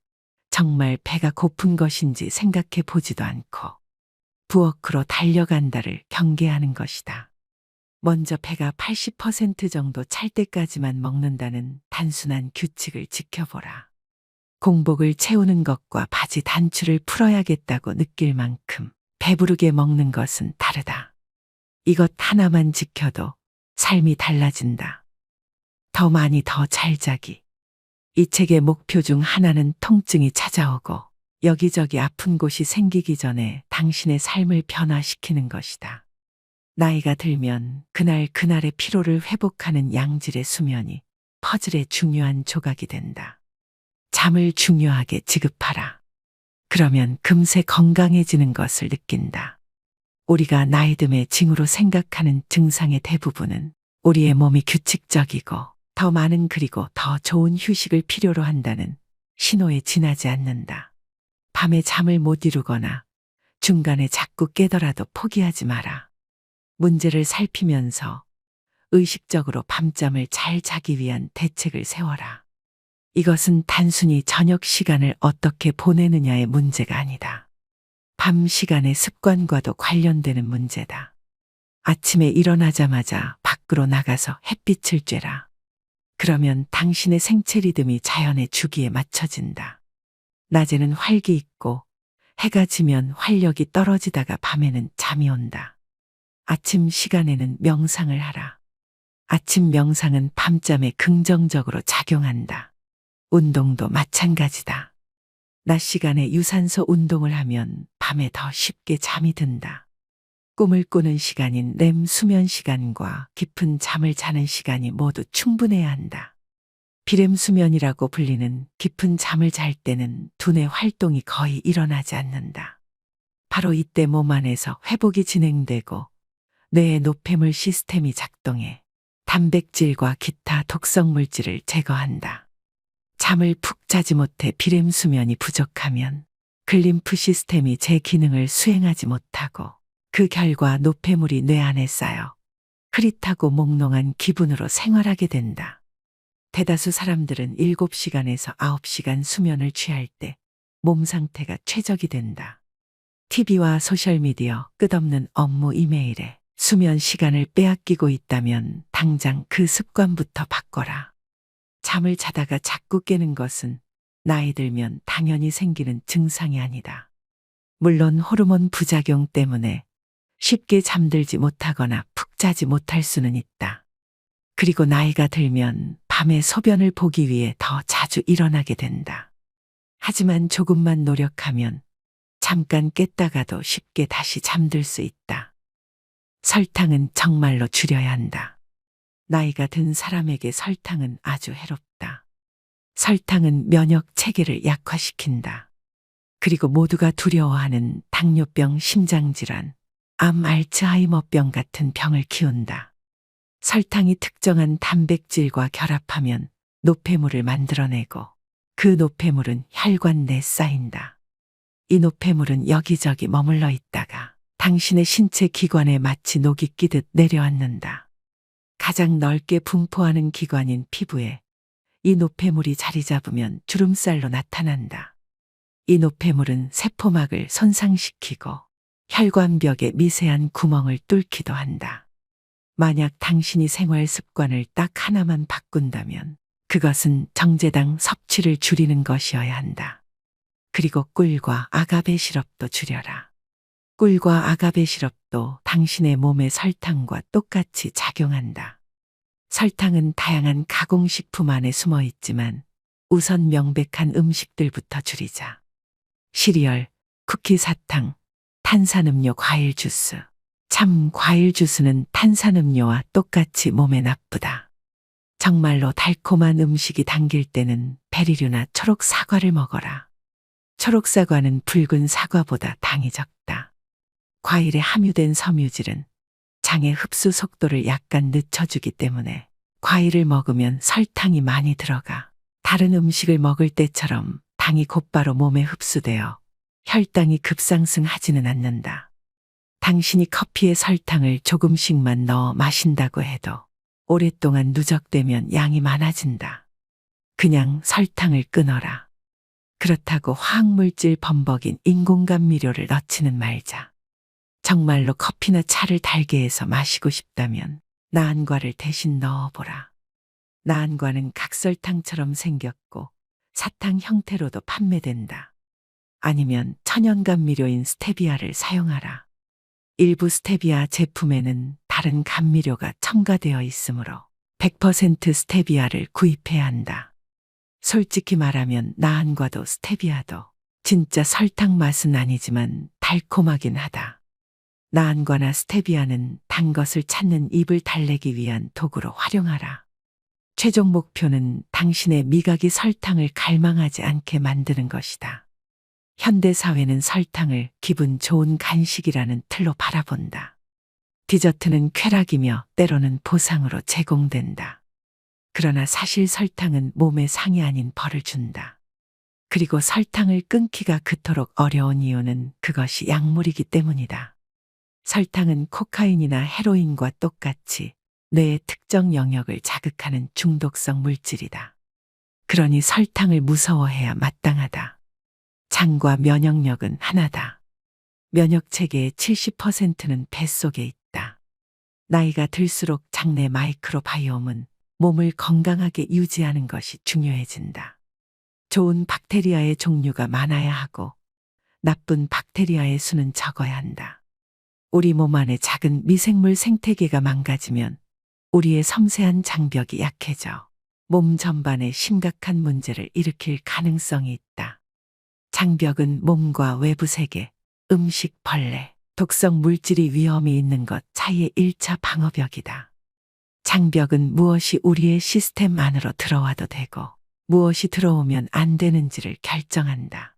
정말 배가 고픈 것인지 생각해 보지도 않고 부엌으로 달려간다를 경계하는 것이다. 먼저 배가 80% 정도 찰 때까지만 먹는다는 단순한 규칙을 지켜보라. 공복을 채우는 것과 바지 단추를 풀어야겠다고 느낄 만큼 배부르게 먹는 것은 다르다. 이것 하나만 지켜도 삶이 달라진다. 더 많이 더 잘 자기. 이 책의 목표 중 하나는 통증이 찾아오고 여기저기 아픈 곳이 생기기 전에 당신의 삶을 변화시키는 것이다. 나이가 들면 그날의 피로를 회복하는 양질의 수면이 퍼즐의 중요한 조각이 된다. 잠을 중요하게 지급하라. 그러면 금세 건강해지는 것을 느낀다. 우리가 나이듦의 징후로 생각하는 증상의 대부분은 우리의 몸이 규칙적이고 더 많은 그리고 더 좋은 휴식을 필요로 한다는 신호에 지나지 않는다. 밤에 잠을 못 이루거나 중간에 자꾸 깨더라도 포기하지 마라. 문제를 살피면서 의식적으로 밤잠을 잘 자기 위한 대책을 세워라. 이것은 단순히 저녁 시간을 어떻게 보내느냐의 문제가 아니다. 밤 시간의 습관과도 관련되는 문제다. 아침에 일어나자마자 밖으로 나가서 햇빛을 쬐라. 그러면 당신의 생체 리듬이 자연의 주기에 맞춰진다. 낮에는 활기 있고 해가 지면 활력이 떨어지다가 밤에는 잠이 온다. 아침 시간에는 명상을 하라. 아침 명상은 밤잠에 긍정적으로 작용한다. 운동도 마찬가지다. 낮 시간에 유산소 운동을 하면 밤에 더 쉽게 잠이 든다. 꿈을 꾸는 시간인 렘 수면 시간과 깊은 잠을 자는 시간이 모두 충분해야 한다. 비렘 수면이라고 불리는 깊은 잠을 잘 때는 두뇌 활동이 거의 일어나지 않는다. 바로 이때 몸 안에서 회복이 진행되고 뇌의 노폐물 시스템이 작동해 단백질과 기타 독성 물질을 제거한다. 잠을 푹 자지 못해 비렘 수면이 부족하면 글림프 시스템이 제 기능을 수행하지 못하고 그 결과 노폐물이 뇌 안에 쌓여 흐릿하고 몽롱한 기분으로 생활하게 된다. 대다수 사람들은 7시간에서 9시간 수면을 취할 때 몸 상태가 최적이 된다. TV와 소셜미디어, 끝없는 업무 이메일에 수면 시간을 빼앗기고 있다면 당장 그 습관부터 바꿔라. 잠을 자다가 자꾸 깨는 것은 나이 들면 당연히 생기는 증상이 아니다. 물론 호르몬 부작용 때문에 쉽게 잠들지 못하거나 푹 자지 못할 수는 있다. 그리고 나이가 들면 밤에 소변을 보기 위해 더 자주 일어나게 된다. 하지만 조금만 노력하면 잠깐 깼다가도 쉽게 다시 잠들 수 있다. 설탕은 정말로 줄여야 한다. 나이가 든 사람에게 설탕은 아주 해롭다. 설탕은 면역 체계를 약화시킨다. 그리고 모두가 두려워하는 당뇨병, 심장질환, 암, 알츠하이머병 같은 병을 키운다. 설탕이 특정한 단백질과 결합하면 노폐물을 만들어내고 그 노폐물은 혈관 내에 쌓인다. 이 노폐물은 여기저기 머물러 있다가 당신의 신체 기관에 마치 녹이 끼듯 내려앉는다. 가장 넓게 분포하는 기관인 피부에 이 노폐물이 자리 잡으면 주름살로 나타난다. 이 노폐물은 세포막을 손상시키고 혈관벽에 미세한 구멍을 뚫기도 한다. 만약 당신이 생활 습관을 딱 하나만 바꾼다면 그것은 정제당 섭취를 줄이는 것이어야 한다. 그리고 꿀과 아가베 시럽도 줄여라. 꿀과 아가베 시럽도 당신의 몸에 설탕과 똑같이 작용한다. 설탕은 다양한 가공식품 안에 숨어 있지만 우선 명백한 음식들부터 줄이자. 시리얼, 쿠키 사탕, 탄산음료, 과일 주스. 참, 과일 주스는 탄산음료와 똑같이 몸에 나쁘다. 정말로 달콤한 음식이 당길 때는 베리류나 초록 사과를 먹어라. 초록 사과는 붉은 사과보다 당이 적다. 과일에 함유된 섬유질은 장의 흡수 속도를 약간 늦춰주기 때문에 과일을 먹으면 설탕이 많이 들어가 다른 음식을 먹을 때처럼 당이 곧바로 몸에 흡수되어 혈당이 급상승하지는 않는다. 당신이 커피에 설탕을 조금씩만 넣어 마신다고 해도 오랫동안 누적되면 양이 많아진다. 그냥 설탕을 끊어라. 그렇다고 화학물질 범벅인 인공감미료를 넣지는 말자. 정말로 커피나 차를 달게 해서 마시고 싶다면 나안과를 대신 넣어보라. 나안과는 각설탕처럼 생겼고 사탕 형태로도 판매된다. 아니면 천연감미료인 스테비아를 사용하라. 일부 스테비아 제품에는 다른 감미료가 첨가되어 있으므로 100% 스테비아를 구입해야 한다. 솔직히 말하면 나안과도 스테비아도 진짜 설탕 맛은 아니지만 달콤하긴 하다. 나안과나 스테비아는 단 것을 찾는 입을 달래기 위한 도구로 활용하라. 최종 목표는 당신의 미각이 설탕을 갈망하지 않게 만드는 것이다. 현대사회는 설탕을 기분 좋은 간식이라는 틀로 바라본다. 디저트는 쾌락이며 때로는 보상으로 제공된다. 그러나 사실 설탕은 몸에 상이 아닌 벌을 준다. 그리고 설탕을 끊기가 그토록 어려운 이유는 그것이 약물이기 때문이다. 설탕은 코카인이나 헤로인과 똑같이 뇌의 특정 영역을 자극하는 중독성 물질이다. 그러니 설탕을 무서워해야 마땅하다. 장과 면역력은 하나다. 면역체계의 70%는 뱃속에 있다. 나이가 들수록 장내 마이크로바이옴은 몸을 건강하게 유지하는 것이 중요해진다. 좋은 박테리아의 종류가 많아야 하고 나쁜 박테리아의 수는 적어야 한다. 우리 몸 안의 작은 미생물 생태계가 망가지면 우리의 섬세한 장벽이 약해져 몸 전반에 심각한 문제를 일으킬 가능성이 있다. 장벽은 몸과 외부 세계, 음식, 벌레, 독성 물질이 위험이 있는 것 사이의 1차 방어벽이다. 장벽은 무엇이 우리의 시스템 안으로 들어와도 되고 무엇이 들어오면 안 되는지를 결정한다.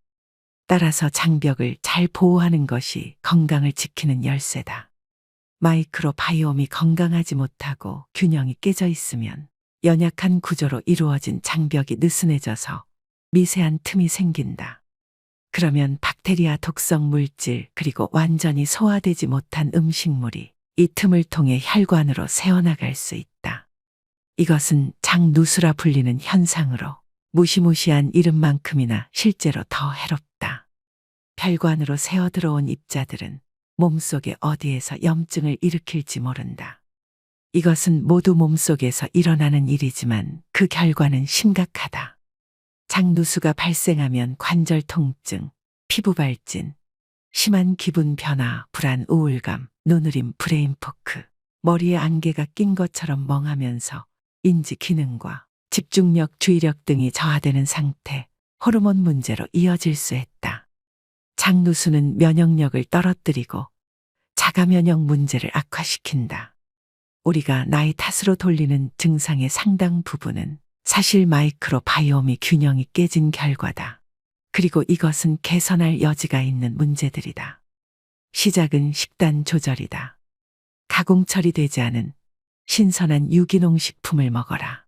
따라서 장벽을 잘 보호하는 것이 건강을 지키는 열쇠다. 마이크로바이옴이 건강하지 못하고 균형이 깨져 있으면 연약한 구조로 이루어진 장벽이 느슨해져서 미세한 틈이 생긴다. 그러면 박테리아 독성 물질 그리고 완전히 소화되지 못한 음식물이 이 틈을 통해 혈관으로 새어나갈 수 있다. 이것은 장누수라 불리는 현상으로 무시무시한 이름만큼이나 실제로 더 해롭다. 혈관으로 새어 들어온 입자들은 몸속에 어디에서 염증을 일으킬지 모른다. 이것은 모두 몸속에서 일어나는 일이지만 그 결과는 심각하다. 장누수가 발생하면 관절 통증, 피부 발진, 심한 기분 변화, 불안, 우울감, 눈으림, 브레인포크, 머리에 안개가 낀 것처럼 멍하면서 인지 기능과 집중력, 주의력 등이 저하되는 상태, 호르몬 문제로 이어질 수 있다. 장누수는 면역력을 떨어뜨리고 자가 면역 문제를 악화시킨다. 우리가 나이 탓으로 돌리는 증상의 상당 부분은 사실 마이크로바이옴이 균형이 깨진 결과다. 그리고 이것은 개선할 여지가 있는 문제들이다. 시작은 식단 조절이다. 가공 처리되지 않은 신선한 유기농 식품을 먹어라.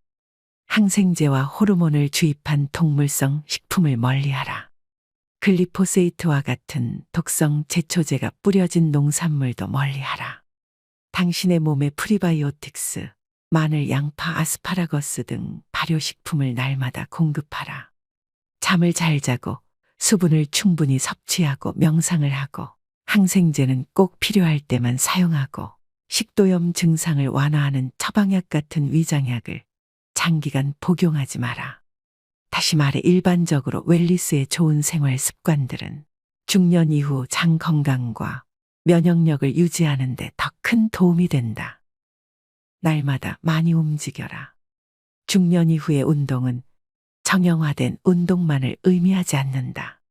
항생제와 호르몬을 주입한 동물성 식품을 멀리하라. 글리포세이트와 같은 독성 제초제가 뿌려진 농산물도 멀리하라. 당신의 몸에 프리바이오틱스, 마늘, 양파, 아스파라거스 등 발효식품을 날마다 공급하라. 잠을 잘 자고 수분을 충분히 섭취하고 명상을 하고 항생제는 꼭 필요할 때만 사용하고 식도염 증상을 완화하는 처방약 같은 위장약을 장기간 복용하지 마라. 다시 말해 일반적으로 웰리스의 좋은 생활 습관들은 중년 이후 장 건강과 면역력을 유지하는 데 더 큰 도움이 된다. 날마다 많이 움직여라. 중년 이후의 운동은 정형화된 운동만을 의미하지 않는다.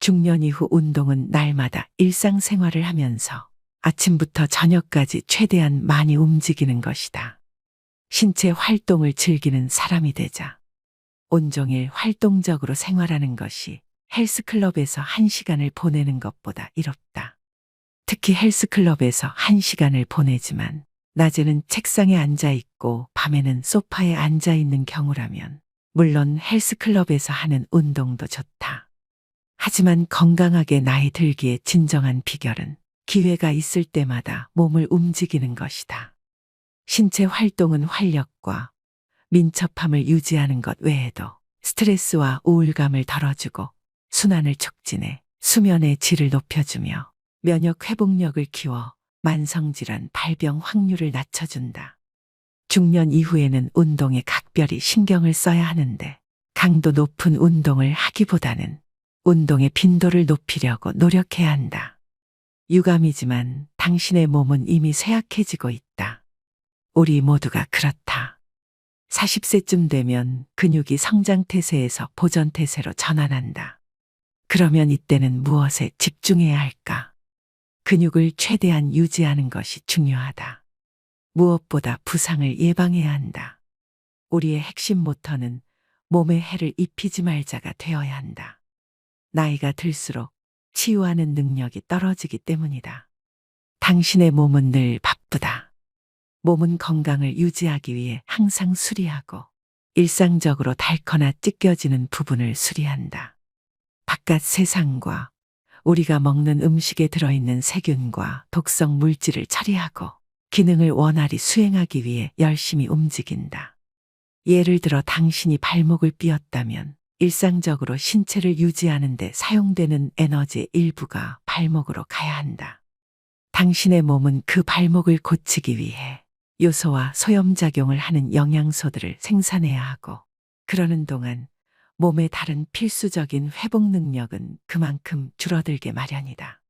중년 이후 운동은 날마다 일상생활을 하면서 아침부터 저녁까지 최대한 많이 움직이는 것이다. 신체 활동을 즐기는 사람이 되자. 온종일 활동적으로 생활하는 것이 헬스클럽에서 1시간을 보내는 것보다 이롭다. 특히 헬스클럽에서 1시간을 보내지만 낮에는 책상에 앉아 있고 밤에는 소파에 앉아 있는 경우라면 물론 헬스클럽에서 하는 운동도 좋다. 하지만 건강하게 나이 들기의 진정한 비결은 기회가 있을 때마다 몸을 움직이는 것이다. 신체 활동은 활력과 민첩함을 유지하는 것 외에도 스트레스와 우울감을 덜어주고 순환을 촉진해 수면의 질을 높여주며 면역 회복력을 키워 만성질환 발병 확률을 낮춰준다. 중년 이후에는 운동에 각별히 신경을 써야 하는데 강도 높은 운동을 하기보다는 운동의 빈도를 높이려고 노력해야 한다. 유감이지만 당신의 몸은 이미 쇠약해지고 있다. 우리 모두가 그렇다. 40세쯤 되면 근육이 성장태세에서 보전태세로 전환한다. 그러면 이때는 무엇에 집중해야 할까? 근육을 최대한 유지하는 것이 중요하다. 무엇보다 부상을 예방해야 한다. 우리의 핵심 모터는 몸에 해를 입히지 말자가 되어야 한다. 나이가 들수록 치유하는 능력이 떨어지기 때문이다. 당신의 몸은 늘 바쁘다. 몸은 건강을 유지하기 위해 항상 수리하고 일상적으로 닳거나 찢겨지는 부분을 수리한다. 바깥 세상과 우리가 먹는 음식에 들어있는 세균과 독성 물질을 처리하고 기능을 원활히 수행하기 위해 열심히 움직인다. 예를 들어 당신이 발목을 삐었다면 일상적으로 신체를 유지하는 데 사용되는 에너지의 일부가 발목으로 가야 한다. 당신의 몸은 그 발목을 고치기 위해 요소와 소염작용을 하는 영양소들을 생산해야 하고 그러는 동안 몸의 다른 필수적인 회복 능력은 그만큼 줄어들게 마련이다.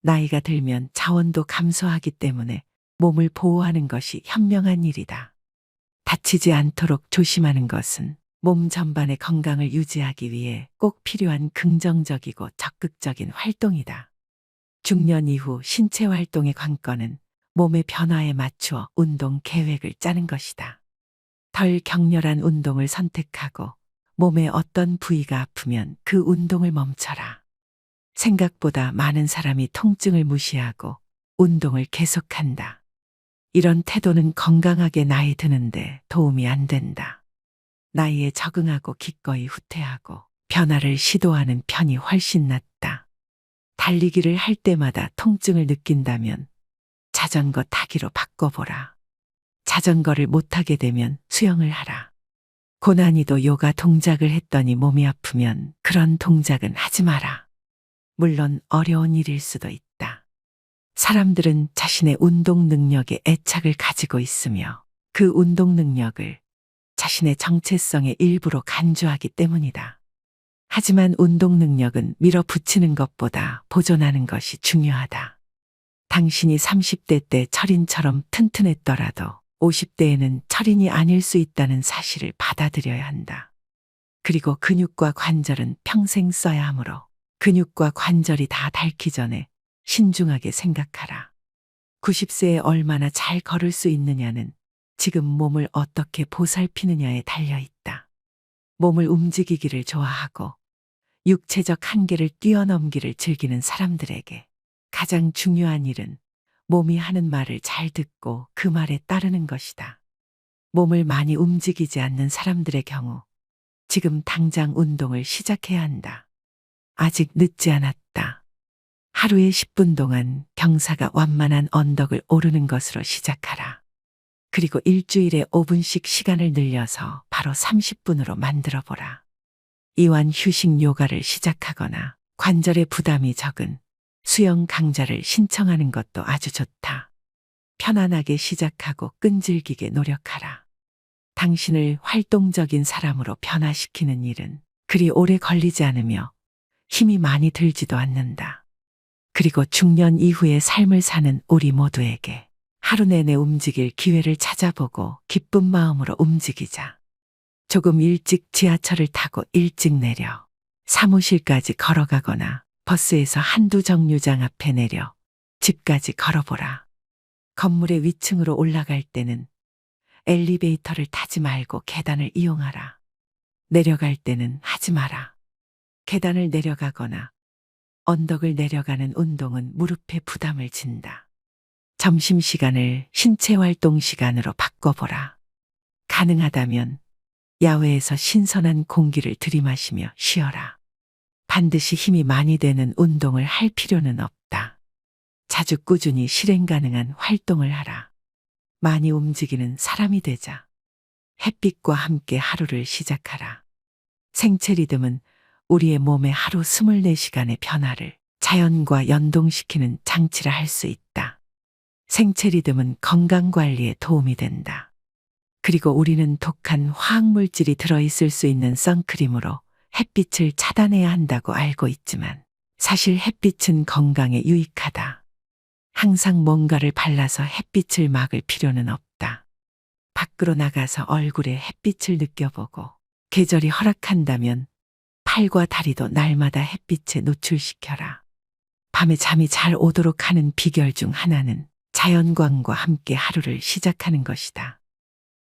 나이가 들면 자원도 감소하기 때문에 몸을 보호하는 것이 현명한 일이다. 다치지 않도록 조심하는 것은 몸 전반의 건강을 유지하기 위해 꼭 필요한 긍정적이고 적극적인 활동이다. 중년 이후 신체 활동의 관건은 몸의 변화에 맞추어 운동 계획을 짜는 것이다. 덜 격렬한 운동을 선택하고 몸의 어떤 부위가 아프면 그 운동을 멈춰라. 생각보다 많은 사람이 통증을 무시하고 운동을 계속한다. 이런 태도는 건강하게 나이 드는데 도움이 안 된다. 나이에 적응하고 기꺼이 후퇴하고 변화를 시도하는 편이 훨씬 낫다. 달리기를 할 때마다 통증을 느낀다면 자전거 타기로 바꿔보라. 자전거를 못 타게 되면 수영을 하라. 고난이도 요가 동작을 했더니 몸이 아프면 그런 동작은 하지 마라. 물론 어려운 일일 수도 있다. 사람들은 자신의 운동 능력에 애착을 가지고 있으며 그 운동 능력을 자신의 정체성의 일부로 간주하기 때문이다. 하지만 운동 능력은 밀어붙이는 것보다 보존하는 것이 중요하다. 당신이 30대 때 철인처럼 튼튼했더라도 50대에는 철인이 아닐 수 있다는 사실을 받아들여야 한다. 그리고 근육과 관절은 평생 써야 하므로 근육과 관절이 다 닳기 전에 신중하게 생각하라. 90세에 얼마나 잘 걸을 수 있느냐는 지금 몸을 어떻게 보살피느냐에 달려 있다. 몸을 움직이기를 좋아하고 육체적 한계를 뛰어넘기를 즐기는 사람들에게 가장 중요한 일은 몸이 하는 말을 잘 듣고 그 말에 따르는 것이다. 몸을 많이 움직이지 않는 사람들의 경우 지금 당장 운동을 시작해야 한다. 아직 늦지 않았다. 하루에 10분 동안 경사가 완만한 언덕을 오르는 것으로 시작하라. 그리고 일주일에 5분씩 시간을 늘려서 바로 30분으로 만들어 보라. 이완 휴식 요가를 시작하거나 관절에 부담이 적은 수영 강좌를 신청하는 것도 아주 좋다. 편안하게 시작하고 끈질기게 노력하라. 당신을 활동적인 사람으로 변화시키는 일은 그리 오래 걸리지 않으며 힘이 많이 들지도 않는다. 그리고 중년 이후의 삶을 사는 우리 모두에게 하루 내내 움직일 기회를 찾아보고 기쁜 마음으로 움직이자. 조금 일찍 지하철을 타고 일찍 내려 사무실까지 걸어가거나 버스에서 한두 정류장 앞에 내려 집까지 걸어보라. 건물의 위층으로 올라갈 때는 엘리베이터를 타지 말고 계단을 이용하라. 내려갈 때는 하지 마라. 계단을 내려가거나 언덕을 내려가는 운동은 무릎에 부담을 진다. 점심시간을 신체활동 시간으로 바꿔보라. 가능하다면 야외에서 신선한 공기를 들이마시며 쉬어라. 반드시 힘이 많이 되는 운동을 할 필요는 없다. 자주 꾸준히 실행 가능한 활동을 하라. 많이 움직이는 사람이 되자. 햇빛과 함께 하루를 시작하라. 생체 리듬은 우리의 몸의 하루 24시간의 변화를 자연과 연동시키는 장치라 할 수 있다. 생체 리듬은 건강 관리에 도움이 된다. 그리고 우리는 독한 화학물질이 들어있을 수 있는 선크림으로 햇빛을 차단해야 한다고 알고 있지만 사실 햇빛은 건강에 유익하다. 항상 뭔가를 발라서 햇빛을 막을 필요는 없다. 밖으로 나가서 얼굴에 햇빛을 느껴보고 계절이 허락한다면 팔과 다리도 날마다 햇빛에 노출시켜라. 밤에 잠이 잘 오도록 하는 비결 중 하나는 자연광과 함께 하루를 시작하는 것이다.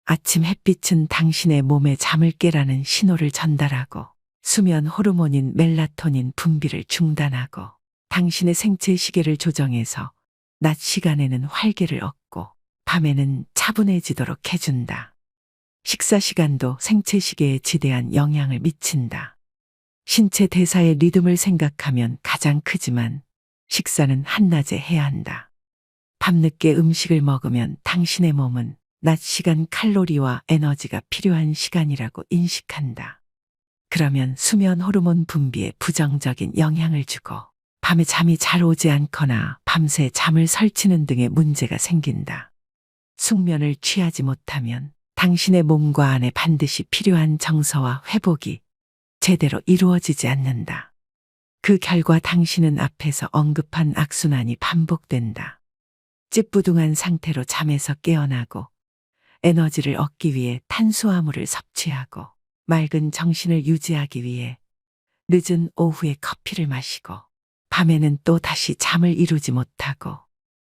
아침 햇빛은 당신의 몸에 잠을 깨라는 신호를 전달하고 수면 호르몬인 멜라토닌 분비를 중단하고 당신의 생체 시계를 조정해서 낮 시간에는 활기를 얻고 밤에는 차분해지도록 해준다. 식사 시간도 생체 시계에 지대한 영향을 미친다. 신체 대사의 리듬을 생각하면 가장 크지만 식사는 한낮에 해야 한다. 밤늦게 음식을 먹으면 당신의 몸은 낮 시간 칼로리와 에너지가 필요한 시간이라고 인식한다. 그러면 수면 호르몬 분비에 부정적인 영향을 주고 밤에 잠이 잘 오지 않거나 밤새 잠을 설치는 등의 문제가 생긴다. 숙면을 취하지 못하면 당신의 몸과 안에 반드시 필요한 정서와 회복이 제대로 이루어지지 않는다. 그 결과 당신은 앞에서 언급한 악순환이 반복된다. 찌뿌둥한 상태로 잠에서 깨어나고 에너지를 얻기 위해 탄수화물을 섭취하고 맑은 정신을 유지하기 위해 늦은 오후에 커피를 마시고 밤에는 또 다시 잠을 이루지 못하고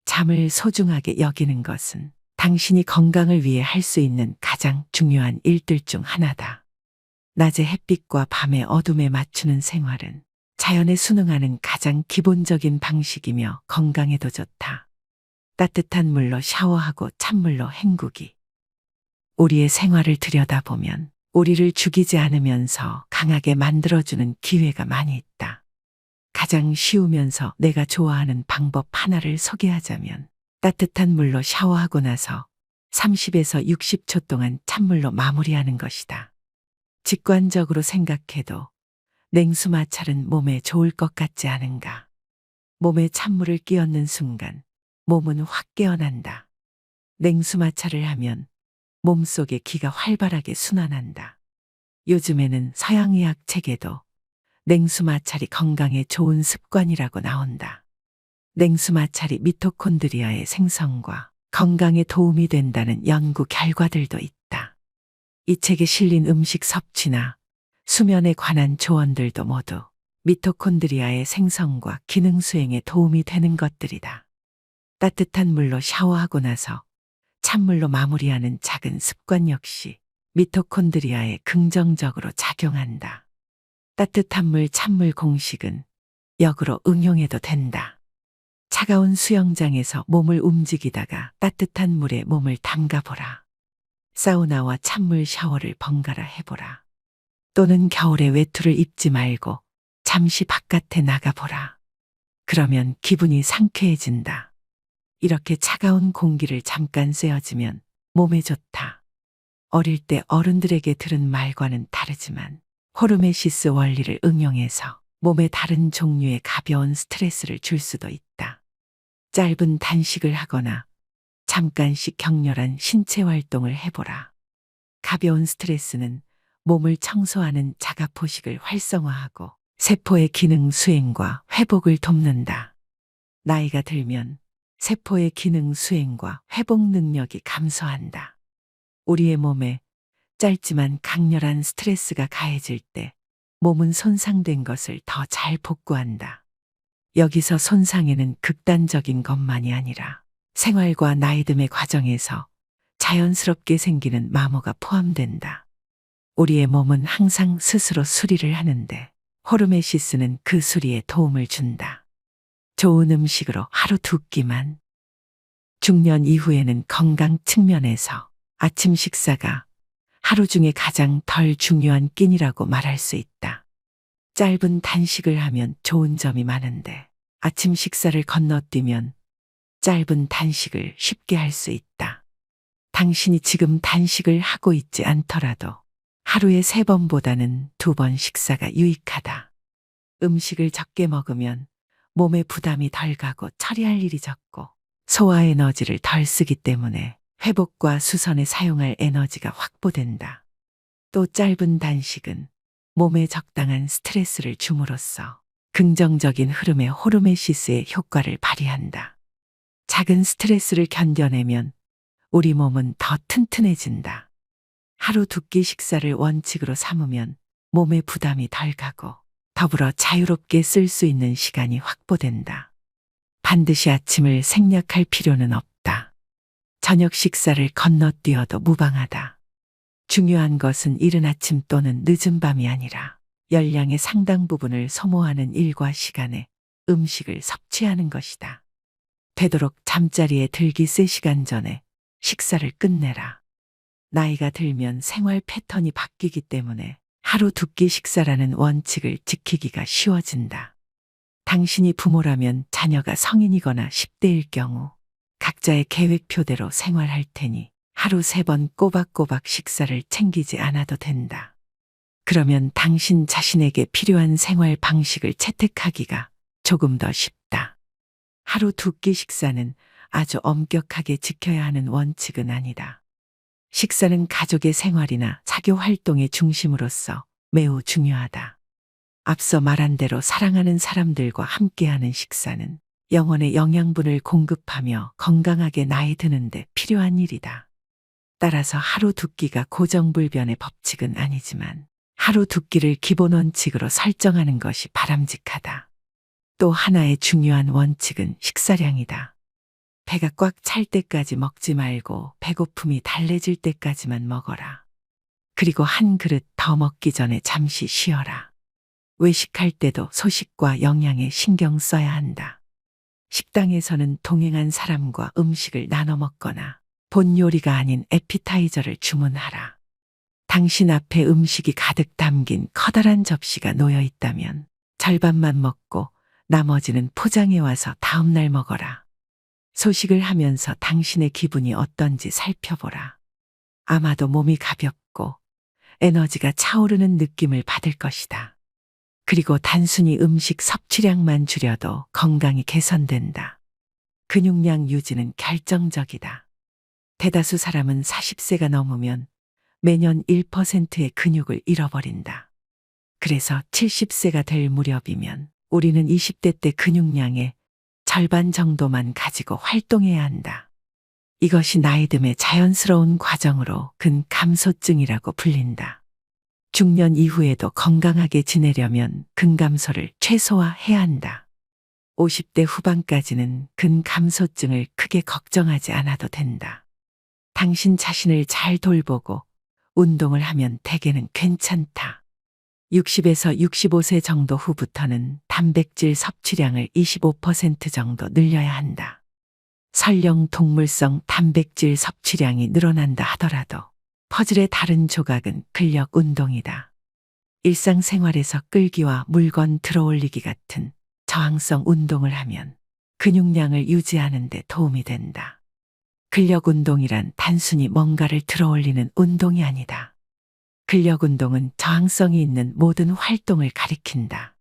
잠을 소중하게 여기는 것은 당신이 건강을 위해 할 수 있는 가장 중요한 일들 중 하나다. 낮의 햇빛과 밤의 어둠에 맞추는 생활은 자연에 순응하는 가장 기본적인 방식이며 건강에도 좋다. 따뜻한 물로 샤워하고 찬물로 헹구기. 우리의 생활을 들여다보면 우리를 죽이지 않으면서 강하게 만들어주는 기회가 많이 있다. 가장 쉬우면서 내가 좋아하는 방법 하나를 소개하자면 따뜻한 물로 샤워하고 나서 30에서 60초 동안 찬물로 마무리하는 것이다. 직관적으로 생각해도 냉수 마찰은 몸에 좋을 것 같지 않은가? 몸에 찬물을 끼얹는 순간 몸은 확 깨어난다. 냉수 마찰을 하면 몸속에 기가 활발하게 순환한다. 요즘에는 서양의학 책에도 냉수 마찰이 건강에 좋은 습관이라고 나온다. 냉수 마찰이 미토콘드리아의 생성과 건강에 도움이 된다는 연구 결과들도 있다. 이 책에 실린 음식 섭취나 수면에 관한 조언들도 모두 미토콘드리아의 생성과 기능 수행에 도움이 되는 것들이다. 따뜻한 물로 샤워하고 나서 찬물로 마무리하는 작은 습관 역시 미토콘드리아에 긍정적으로 작용한다. 따뜻한 물 찬물 공식은 역으로 응용해도 된다. 차가운 수영장에서 몸을 움직이다가 따뜻한 물에 몸을 담가보라. 사우나와 찬물 샤워를 번갈아 해보라. 또는 겨울에 외투를 입지 말고 잠시 바깥에 나가보라. 그러면 기분이 상쾌해진다. 이렇게 차가운 공기를 잠깐 쐬어주면 몸에 좋다. 어릴 때 어른들에게 들은 말과는 다르지만 호르메시스 원리를 응용해서 몸에 다른 종류의 가벼운 스트레스를 줄 수도 있다. 짧은 단식을 하거나 잠깐씩 격렬한 신체 활동을 해보라. 가벼운 스트레스는 몸을 청소하는 자가포식을 활성화하고 세포의 기능 수행과 회복을 돕는다. 나이가 들면 세포의 기능 수행과 회복 능력이 감소한다. 우리의 몸에 짧지만 강렬한 스트레스가 가해질 때 몸은 손상된 것을 더 잘 복구한다. 여기서 손상에는 극단적인 것만이 아니라 생활과 나이듦의 과정에서 자연스럽게 생기는 마모가 포함된다. 우리의 몸은 항상 스스로 수리를 하는데 호르메시스는 그 수리에 도움을 준다. 좋은 음식으로 하루 2끼만. 중년 이후에는 건강 측면에서 아침 식사가 하루 중에 가장 덜 중요한 끼니라고 말할 수 있다. 짧은 단식을 하면 좋은 점이 많은데 아침 식사를 건너뛰면 짧은 단식을 쉽게 할 수 있다. 당신이 지금 단식을 하고 있지 않더라도 하루에 3번보다는 2번 식사가 유익하다. 음식을 적게 먹으면 몸에 부담이 덜 가고 처리할 일이 적고 소화 에너지를 덜 쓰기 때문에 회복과 수선에 사용할 에너지가 확보된다. 또 짧은 단식은 몸에 적당한 스트레스를 줌으로써 긍정적인 흐름의 호르메시스의 효과를 발휘한다. 작은 스트레스를 견뎌내면 우리 몸은 더 튼튼해진다. 하루 2끼 식사를 원칙으로 삼으면 몸에 부담이 덜 가고 더불어 자유롭게 쓸 수 있는 시간이 확보된다. 반드시 아침을 생략할 필요는 없다. 저녁 식사를 건너뛰어도 무방하다. 중요한 것은 이른 아침 또는 늦은 밤이 아니라 열량의 상당 부분을 소모하는 일과 시간에 음식을 섭취하는 것이다. 되도록 잠자리에 들기 3시간 전에 식사를 끝내라. 나이가 들면 생활 패턴이 바뀌기 때문에 하루 2끼 식사라는 원칙을 지키기가 쉬워진다. 당신이 부모라면 자녀가 성인이거나 10대일 경우 각자의 계획표대로 생활할 테니 하루 3번 꼬박꼬박 식사를 챙기지 않아도 된다. 그러면 당신 자신에게 필요한 생활 방식을 채택하기가 조금 더 쉽다. 하루 2끼 식사는 아주 엄격하게 지켜야 하는 원칙은 아니다. 식사는 가족의 생활이나 사교 활동의 중심으로서 매우 중요하다. 앞서 말한 대로 사랑하는 사람들과 함께하는 식사는 영혼의 영양분을 공급하며 건강하게 나이 드는데 필요한 일이다. 따라서 하루 2끼가 고정불변의 법칙은 아니지만 하루 2끼를 기본 원칙으로 설정하는 것이 바람직하다. 또 하나의 중요한 원칙은 식사량이다. 배가 꽉 찰 때까지 먹지 말고 배고픔이 달래질 때까지만 먹어라. 그리고 한 그릇 더 먹기 전에 잠시 쉬어라. 외식할 때도 소식과 영양에 신경 써야 한다. 식당에서는 동행한 사람과 음식을 나눠 먹거나 본 요리가 아닌 에피타이저를 주문하라. 당신 앞에 음식이 가득 담긴 커다란 접시가 놓여 있다면 절반만 먹고 나머지는 포장해 와서 다음날 먹어라. 소식을 하면서 당신의 기분이 어떤지 살펴보라. 아마도 몸이 가볍고 에너지가 차오르는 느낌을 받을 것이다. 그리고 단순히 음식 섭취량만 줄여도 건강이 개선된다. 근육량 유지는 결정적이다. 대다수 사람은 40세가 넘으면 매년 1%의 근육을 잃어버린다. 그래서 70세가 될 무렵이면 우리는 20대 때 근육량의 절반 정도만 가지고 활동해야 한다. 이것이 나이듦의 자연스러운 과정으로 근감소증이라고 불린다. 중년 이후에도 건강하게 지내려면 근감소를 최소화해야 한다. 50대 후반까지는 근감소증을 크게 걱정하지 않아도 된다. 당신 자신을 잘 돌보고 운동을 하면 대개는 괜찮다. 60에서 65세 정도 후부터는 단백질 섭취량을 25% 정도 늘려야 한다. 설령 동물성 단백질 섭취량이 늘어난다 하더라도 퍼즐의 다른 조각은 근력 운동이다. 일상생활에서 끌기와 물건 들어올리기 같은 저항성 운동을 하면 근육량을 유지하는 데 도움이 된다. 근력 운동이란 단순히 뭔가를 들어올리는 운동이 아니다. 근력 운동은 저항성이 있는 모든 활동을 가리킨다.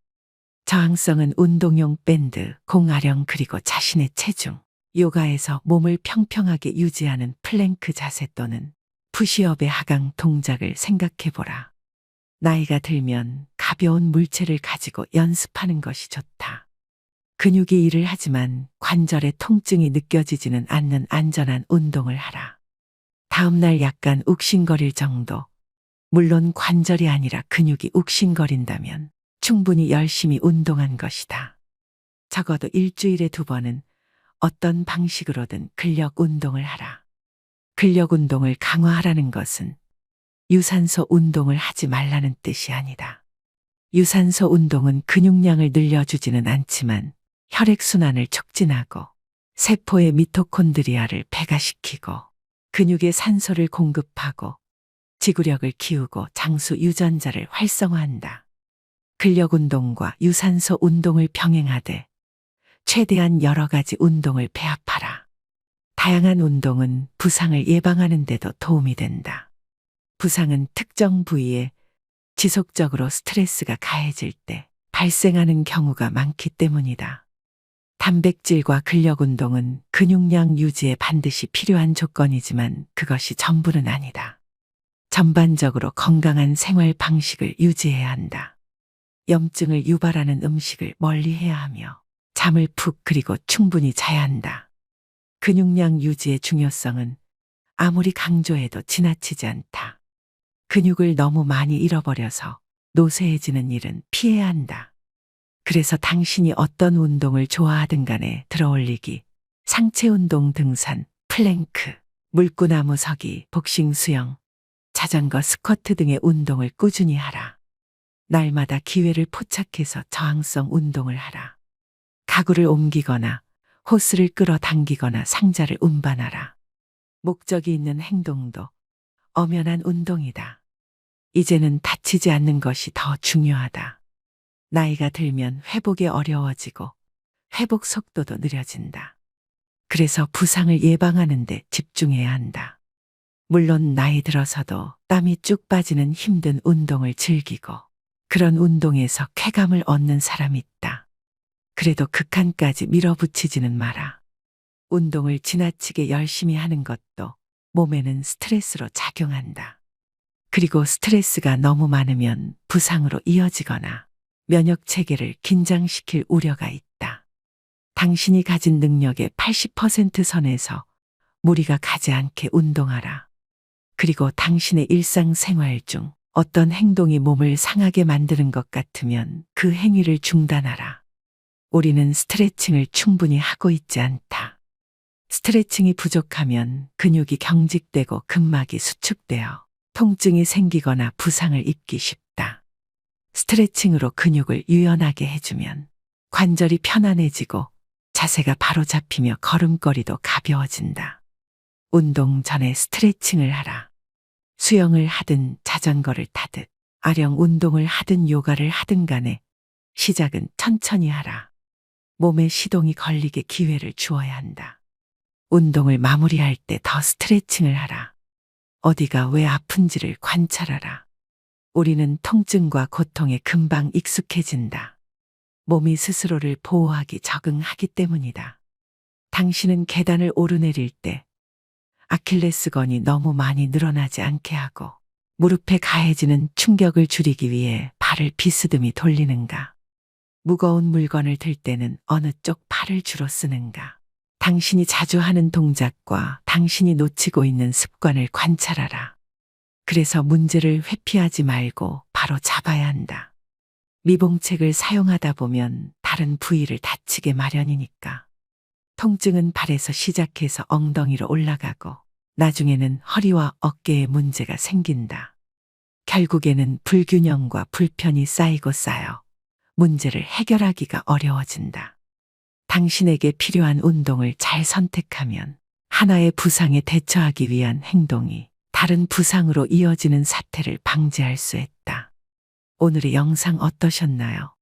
저항성은 운동용 밴드, 공아령 그리고 자신의 체중, 요가에서 몸을 평평하게 유지하는 플랭크 자세 또는 푸시업의 하강 동작을 생각해보라. 나이가 들면 가벼운 물체를 가지고 연습하는 것이 좋다. 근육이 일을 하지만 관절의 통증이 느껴지지는 않는 안전한 운동을 하라. 다음날 약간 욱신거릴 정도. 물론 관절이 아니라 근육이 욱신거린다면 충분히 열심히 운동한 것이다. 적어도 일주일에 2번은 어떤 방식으로든 근력 운동을 하라. 근력 운동을 강화하라는 것은 유산소 운동을 하지 말라는 뜻이 아니다. 유산소 운동은 근육량을 늘려주지는 않지만 혈액순환을 촉진하고 세포의 미토콘드리아를 배가시키고 근육에 산소를 공급하고 지구력을 키우고 장수 유전자를 활성화한다. 근력 운동과 유산소 운동을 병행하되 최대한 여러 가지 운동을 배합하라. 다양한 운동은 부상을 예방하는 데도 도움이 된다. 부상은 특정 부위에 지속적으로 스트레스가 가해질 때 발생하는 경우가 많기 때문이다. 단백질과 근력 운동은 근육량 유지에 반드시 필요한 조건이지만 그것이 전부는 아니다. 전반적으로 건강한 생활 방식을 유지해야 한다. 염증을 유발하는 음식을 멀리해야 하며 잠을 푹 그리고 충분히 자야 한다. 근육량 유지의 중요성은 아무리 강조해도 지나치지 않다. 근육을 너무 많이 잃어버려서 노쇠해지는 일은 피해야 한다. 그래서 당신이 어떤 운동을 좋아하든 간에 들어올리기, 상체 운동, 등산, 플랭크, 물구나무 서기, 복싱, 수영, 자전거, 스쿼트 등의 운동을 꾸준히 하라. 날마다 기회를 포착해서 저항성 운동을 하라. 가구를 옮기거나 호스를 끌어당기거나 상자를 운반하라. 목적이 있는 행동도 엄연한 운동이다. 이제는 다치지 않는 것이 더 중요하다. 나이가 들면 회복이 어려워지고 회복 속도도 느려진다. 그래서 부상을 예방하는 데 집중해야 한다. 물론 나이 들어서도 땀이 쭉 빠지는 힘든 운동을 즐기고 그런 운동에서 쾌감을 얻는 사람이 있다. 그래도 극한까지 밀어붙이지는 마라. 운동을 지나치게 열심히 하는 것도 몸에는 스트레스로 작용한다. 그리고 스트레스가 너무 많으면 부상으로 이어지거나 면역 체계를 긴장시킬 우려가 있다. 당신이 가진 능력의 80% 선에서 무리가 가지 않게 운동하라. 그리고 당신의 일상생활 중 어떤 행동이 몸을 상하게 만드는 것 같으면 그 행위를 중단하라. 우리는 스트레칭을 충분히 하고 있지 않다. 스트레칭이 부족하면 근육이 경직되고 근막이 수축되어 통증이 생기거나 부상을 입기 쉽다. 스트레칭으로 근육을 유연하게 해주면 관절이 편안해지고 자세가 바로 잡히며 걸음걸이도 가벼워진다. 운동 전에 스트레칭을 하라. 수영을 하든 자전거를 타듯 아령 운동을 하든 요가를 하든 간에 시작은 천천히 하라. 몸에 시동이 걸리게 기회를 주어야 한다. 운동을 마무리할 때 더 스트레칭을 하라. 어디가 왜 아픈지를 관찰하라. 우리는 통증과 고통에 금방 익숙해진다. 몸이 스스로를 보호하기 적응하기 때문이다. 당신은 계단을 오르내릴 때 아킬레스건이 너무 많이 늘어나지 않게 하고 무릎에 가해지는 충격을 줄이기 위해 발을 비스듬히 돌리는가? 무거운 물건을 들 때는 어느 쪽 팔을 주로 쓰는가? 당신이 자주 하는 동작과 당신이 놓치고 있는 습관을 관찰하라. 그래서 문제를 회피하지 말고 바로 잡아야 한다. 미봉책을 사용하다 보면 다른 부위를 다치게 마련이니까. 통증은 발에서 시작해서 엉덩이로 올라가고 나중에는 허리와 어깨에 문제가 생긴다. 결국에는 불균형과 불편이 쌓이고 쌓여 문제를 해결하기가 어려워진다. 당신에게 필요한 운동을 잘 선택하면 하나의 부상에 대처하기 위한 행동이 다른 부상으로 이어지는 사태를 방지할 수 있다. 오늘의 영상 어떠셨나요?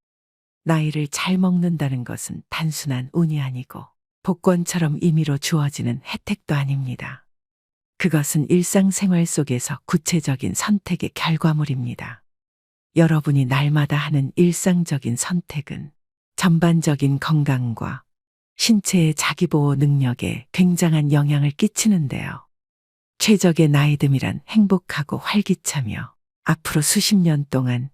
나이를 잘 먹는다는 것은 단순한 운이 아니고 복권처럼 임의로 주어지는 혜택도 아닙니다. 그것은 일상생활 속에서 구체적인 선택의 결과물입니다. 여러분이 날마다 하는 일상적인 선택은 전반적인 건강과 신체의 자기보호 능력에 굉장한 영향을 끼치는데요. 최적의 나이듦이란 행복하고 활기차며 앞으로 수십 년 동안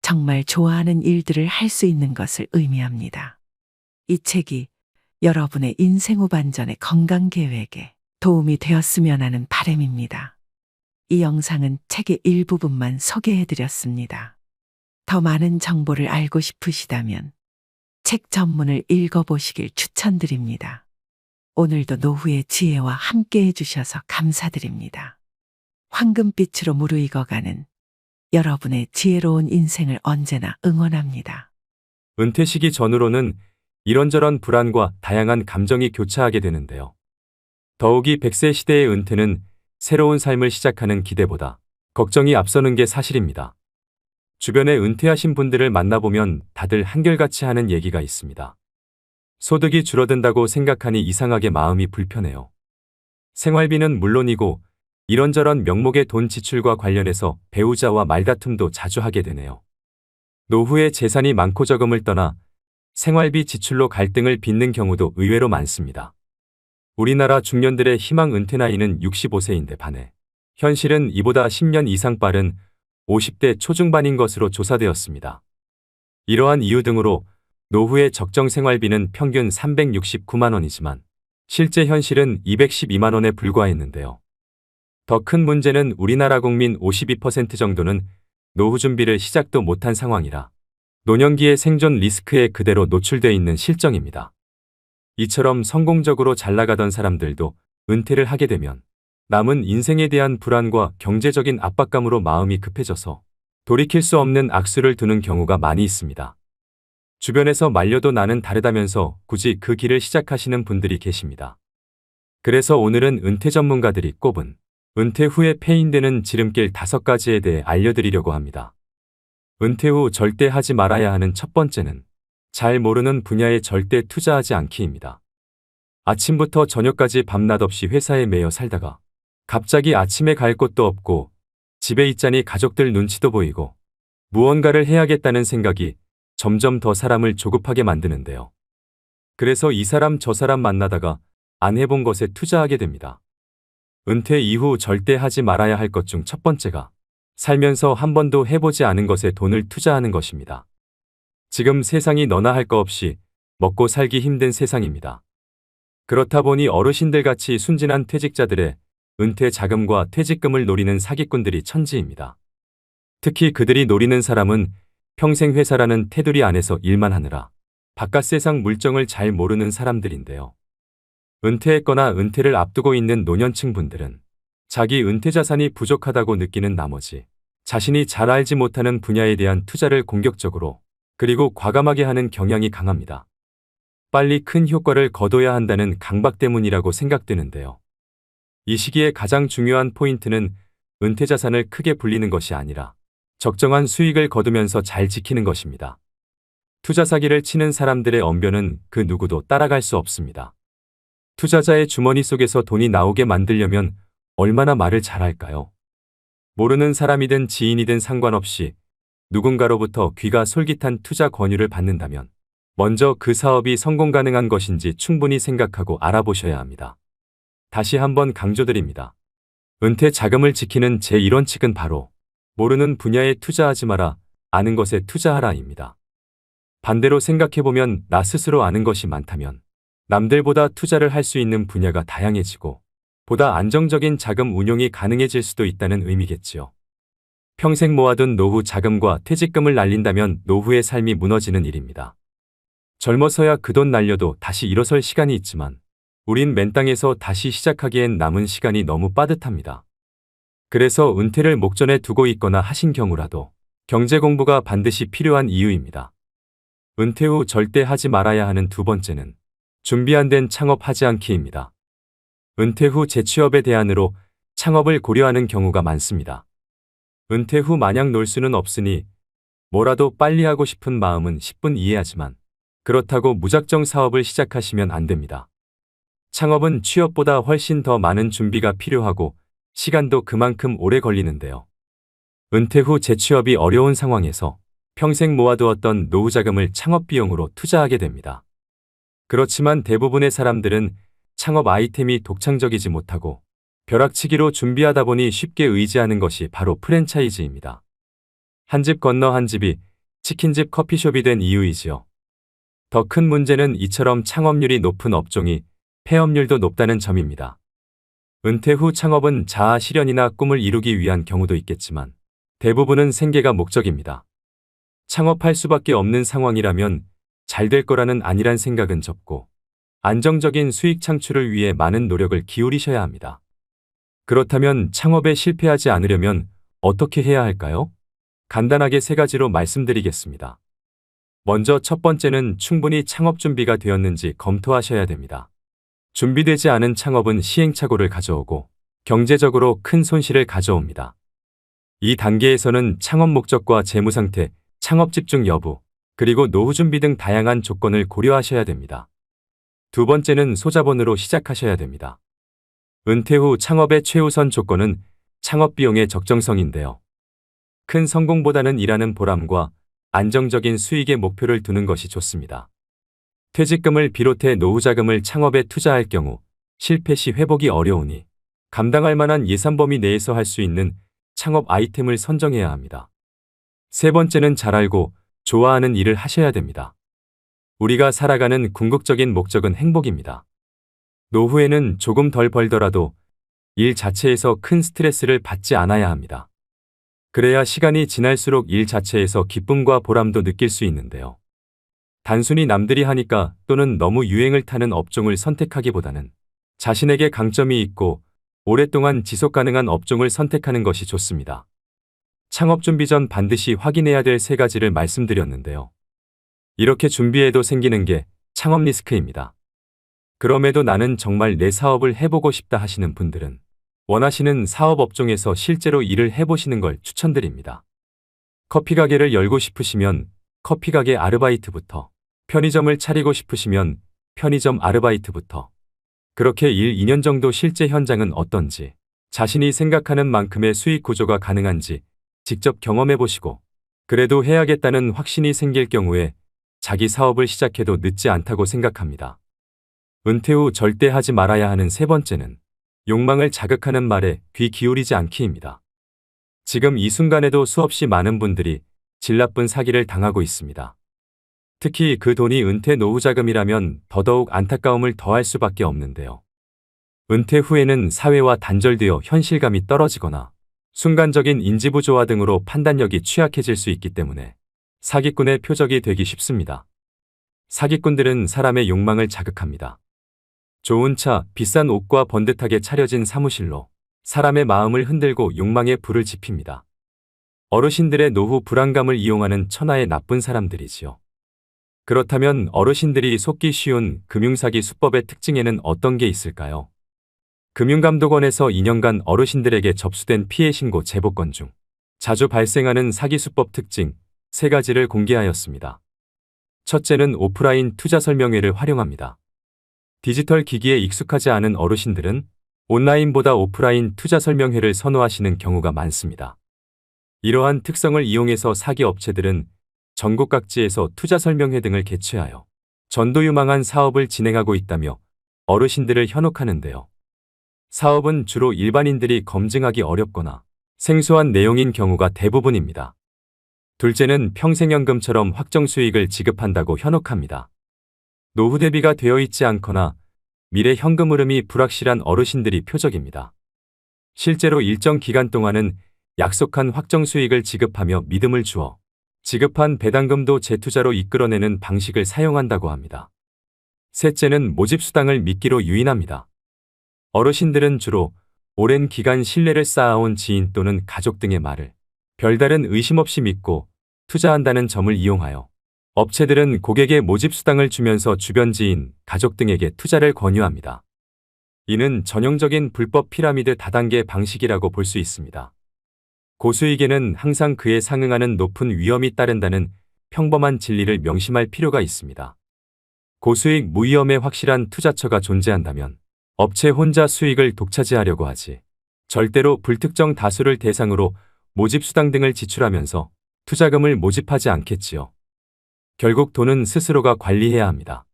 정말 좋아하는 일들을 할 수 있는 것을 의미합니다. 이 책이 여러분의 인생 후반전의 건강 계획에 도움이 되었으면 하는 바람입니다. 이 영상은 책의 일부분만 소개해 드렸습니다. 더 많은 정보를 알고 싶으시다면 책 전문을 읽어보시길 추천드립니다. 오늘도 노후의 지혜와 함께 해주셔서 감사드립니다. 황금빛으로 무르익어가는 여러분의 지혜로운 인생을 언제나 응원합니다. 은퇴 시기 전후로는 이런저런 불안과 다양한 감정이 교차하게 되는데요. 더욱이 100세 시대의 은퇴는 새로운 삶을 시작하는 기대보다 걱정이 앞서는 게 사실입니다. 주변에 은퇴하신 분들을 만나보면 다들 한결같이 하는 얘기가 있습니다. 소득이 줄어든다고 생각하니 이상하게 마음이 불편해요. 생활비는 물론이고 이런저런 명목의 돈 지출과 관련해서 배우자와 말다툼도 자주 하게 되네요. 노후에 재산이 많고 적음을 떠나 생활비 지출로 갈등을 빚는 경우도 의외로 많습니다. 우리나라 중년들의 희망 은퇴 나이는 65세인데 반해 현실은 이보다 10년 이상 빠른 50대 초중반인 것으로 조사되었습니다. 이러한 이유 등으로 노후의 적정 생활비는 평균 369만 원이지만 실제 현실은 212만 원에 불과했는데요. 더 큰 문제는 우리나라 국민 52% 정도는 노후 준비를 시작도 못한 상황이라 노년기의 생존 리스크에 그대로 노출돼 있는 실정입니다. 이처럼 성공적으로 잘 나가던 사람들도 은퇴를 하게 되면 남은 인생에 대한 불안과 경제적인 압박감으로 마음이 급해져서 돌이킬 수 없는 악수를 두는 경우가 많이 있습니다. 주변에서 말려도 나는 다르다면서 굳이 그 길을 시작하시는 분들이 계십니다. 그래서 오늘은 은퇴 전문가들이 꼽은 은퇴 후에 패인되는 지름길 5가지에 대해 알려드리려고 합니다. 은퇴 후 절대 하지 말아야 하는 첫 번째는 잘 모르는 분야에 절대 투자하지 않기입니다. 아침부터 저녁까지 밤낮 없이 회사에 매여 살다가 갑자기 아침에 갈 곳도 없고 집에 있자니 가족들 눈치도 보이고 무언가를 해야겠다는 생각이 점점 더 사람을 조급하게 만드는데요. 그래서 이 사람 저 사람 만나다가 안 해본 것에 투자하게 됩니다. 은퇴 이후 절대 하지 말아야 할 것 중 첫 번째가 살면서 한 번도 해보지 않은 것에 돈을 투자하는 것입니다. 지금 세상이 너나 할 거 없이 먹고 살기 힘든 세상입니다. 그렇다 보니 어르신들같이 순진한 퇴직자들의 은퇴 자금과 퇴직금을 노리는 사기꾼들이 천지입니다. 특히 그들이 노리는 사람은 평생 회사라는 테두리 안에서 일만 하느라 바깥 세상 물정을 잘 모르는 사람들인데요. 은퇴했거나 은퇴를 앞두고 있는 노년층 분들은 자기 은퇴 자산이 부족하다고 느끼는 나머지 자신이 잘 알지 못하는 분야에 대한 투자를 공격적으로 그리고 과감하게 하는 경향이 강합니다. 빨리 큰 효과를 거둬야 한다는 강박 때문이라고 생각되는데요. 이 시기에 가장 중요한 포인트는 은퇴 자산을 크게 불리는 것이 아니라 적정한 수익을 거두면서 잘 지키는 것입니다. 투자 사기를 치는 사람들의 언변은 그 누구도 따라갈 수 없습니다. 투자자의 주머니 속에서 돈이 나오게 만들려면 얼마나 말을 잘할까요? 모르는 사람이든 지인이든 상관없이 누군가로부터 귀가 솔깃한 투자 권유를 받는다면 먼저 그 사업이 성공 가능한 것인지 충분히 생각하고 알아보셔야 합니다. 다시 한번 강조드립니다. 은퇴 자금을 지키는 제1원칙은 바로 모르는 분야에 투자하지 마라, 아는 것에 투자하라입니다. 반대로 생각해보면 나 스스로 아는 것이 많다면 남들보다 투자를 할 수 있는 분야가 다양해지고 보다 안정적인 자금 운용이 가능해질 수도 있다는 의미겠지요. 평생 모아둔 노후 자금과 퇴직금을 날린다면 노후의 삶이 무너지는 일입니다. 젊어서야 그 돈 날려도 다시 일어설 시간이 있지만 우린 맨 땅에서 다시 시작하기엔 남은 시간이 너무 빠듯합니다. 그래서 은퇴를 목전에 두고 있거나 하신 경우라도 경제 공부가 반드시 필요한 이유입니다. 은퇴 후 절대 하지 말아야 하는 두 번째는 준비 안 된 창업하지 않기입니다. 은퇴 후 재취업의 대안으로 창업을 고려하는 경우가 많습니다. 은퇴 후 마냥 놀 수는 없으니 뭐라도 빨리 하고 싶은 마음은 10분 이해하지만 그렇다고 무작정 사업을 시작하시면 안 됩니다. 창업은 취업보다 훨씬 더 많은 준비가 필요하고 시간도 그만큼 오래 걸리는데요. 은퇴 후 재취업이 어려운 상황에서 평생 모아두었던 노후 자금을 창업 비용으로 투자하게 됩니다. 그렇지만 대부분의 사람들은 창업 아이템이 독창적이지 못하고 벼락치기로 준비하다 보니 쉽게 의지하는 것이 바로 프랜차이즈입니다. 한 집 건너 한 집이 치킨집 커피숍이 된 이유이지요. 더 큰 문제는 이처럼 창업률이 높은 업종이 폐업률도 높다는 점입니다. 은퇴 후 창업은 자아 실현이나 꿈을 이루기 위한 경우도 있겠지만 대부분은 생계가 목적입니다. 창업할 수밖에 없는 상황이라면 잘 될 거라는 안일한 생각은 접고 안정적인 수익 창출을 위해 많은 노력을 기울이셔야 합니다. 그렇다면 창업에 실패하지 않으려면 어떻게 해야 할까요? 간단하게 3가지로 말씀드리겠습니다. 먼저 첫 번째는 충분히 창업 준비가 되었는지 검토하셔야 됩니다. 준비되지 않은 창업은 시행착오를 가져오고 경제적으로 큰 손실을 가져옵니다. 이 단계에서는 창업 목적과 재무 상태, 창업 집중 여부, 그리고 노후 준비 등 다양한 조건을 고려하셔야 됩니다. 두 번째는 소자본으로 시작하셔야 됩니다. 은퇴 후 창업의 최우선 조건은 창업 비용의 적정성인데요. 큰 성공보다는 일하는 보람과 안정적인 수익의 목표를 두는 것이 좋습니다. 퇴직금을 비롯해 노후 자금을 창업에 투자할 경우 실패 시 회복이 어려우니 감당할 만한 예산 범위 내에서 할 수 있는 창업 아이템을 선정해야 합니다. 세 번째는 잘 알고 좋아하는 일을 하셔야 됩니다. 우리가 살아가는 궁극적인 목적은 행복입니다. 노후에는 조금 덜 벌더라도 일 자체에서 큰 스트레스를 받지 않아야 합니다. 그래야 시간이 지날수록 일 자체에서 기쁨과 보람도 느낄 수 있는데요. 단순히 남들이 하니까 또는 너무 유행을 타는 업종을 선택하기보다는 자신에게 강점이 있고 오랫동안 지속 가능한 업종을 선택하는 것이 좋습니다. 창업 준비 전 반드시 확인해야 될 3가지를 말씀드렸는데요. 이렇게 준비해도 생기는 게 창업 리스크입니다. 그럼에도 나는 정말 내 사업을 해보고 싶다 하시는 분들은 원하시는 사업 업종에서 실제로 일을 해보시는 걸 추천드립니다. 커피 가게를 열고 싶으시면 커피 가게 아르바이트부터, 편의점을 차리고 싶으시면 편의점 아르바이트부터, 그렇게 1, 2년 정도 실제 현장은 어떤지, 자신이 생각하는 만큼의 수익 구조가 가능한지 직접 경험해 보시고, 그래도 해야겠다는 확신이 생길 경우에 자기 사업을 시작해도 늦지 않다고 생각합니다. 은퇴 후 절대 하지 말아야 하는 3번째는 욕망을 자극하는 말에 귀 기울이지 않기입니다. 지금 이 순간에도 수없이 많은 분들이 질 나쁜 사기를 당하고 있습니다. 특히 그 돈이 은퇴 노후 자금이라면 더더욱 안타까움을 더할 수밖에 없는데요. 은퇴 후에는 사회와 단절되어 현실감이 떨어지거나 순간적인 인지부조화 등으로 판단력이 취약해질 수 있기 때문에 사기꾼의 표적이 되기 쉽습니다. 사기꾼들은 사람의 욕망을 자극합니다. 좋은 차, 비싼 옷과 번듯하게 차려진 사무실로 사람의 마음을 흔들고 욕망의 불을 지핍니다. 어르신들의 노후 불안감을 이용하는 천하의 나쁜 사람들이지요. 그렇다면 어르신들이 속기 쉬운 금융사기 수법의 특징에는 어떤 게 있을까요? 금융감독원에서 2년간 어르신들에게 접수된 피해 신고 제보 건 중 자주 발생하는 사기 수법 특징 3가지를 공개하였습니다. 첫째는 오프라인 투자 설명회를 활용합니다. 디지털 기기에 익숙하지 않은 어르신들은 온라인보다 오프라인 투자 설명회를 선호하시는 경우가 많습니다. 이러한 특성을 이용해서 사기 업체들은 전국 각지에서 투자 설명회 등을 개최하여 전도유망한 사업을 진행하고 있다며 어르신들을 현혹하는데요. 사업은 주로 일반인들이 검증하기 어렵거나 생소한 내용인 경우가 대부분입니다. 둘째는 평생연금처럼 확정 수익을 지급한다고 현혹합니다. 노후 대비가 되어 있지 않거나 미래 현금 흐름이 불확실한 어르신들이 표적입니다. 실제로 일정 기간 동안은 약속한 확정 수익을 지급하며 믿음을 주어 지급한 배당금도 재투자로 이끌어내는 방식을 사용한다고 합니다. 셋째는 모집수당을 미끼로 유인합니다. 어르신들은 주로 오랜 기간 신뢰를 쌓아온 지인 또는 가족 등의 말을 별다른 의심 없이 믿고 투자한다는 점을 이용하여 업체들은 고객의 모집수당을 주면서 주변 지인, 가족 등에게 투자를 권유합니다. 이는 전형적인 불법 피라미드 다단계 방식이라고 볼 수 있습니다. 고수익에는 항상 그에 상응하는 높은 위험이 따른다는 평범한 진리를 명심할 필요가 있습니다. 고수익 무위험의 확실한 투자처가 존재한다면 업체 혼자 수익을 독차지하려고 하지 절대로 불특정 다수를 대상으로 모집수당 등을 지출하면서 투자금을 모집하지 않겠지요. 결국 돈은 스스로가 관리해야 합니다.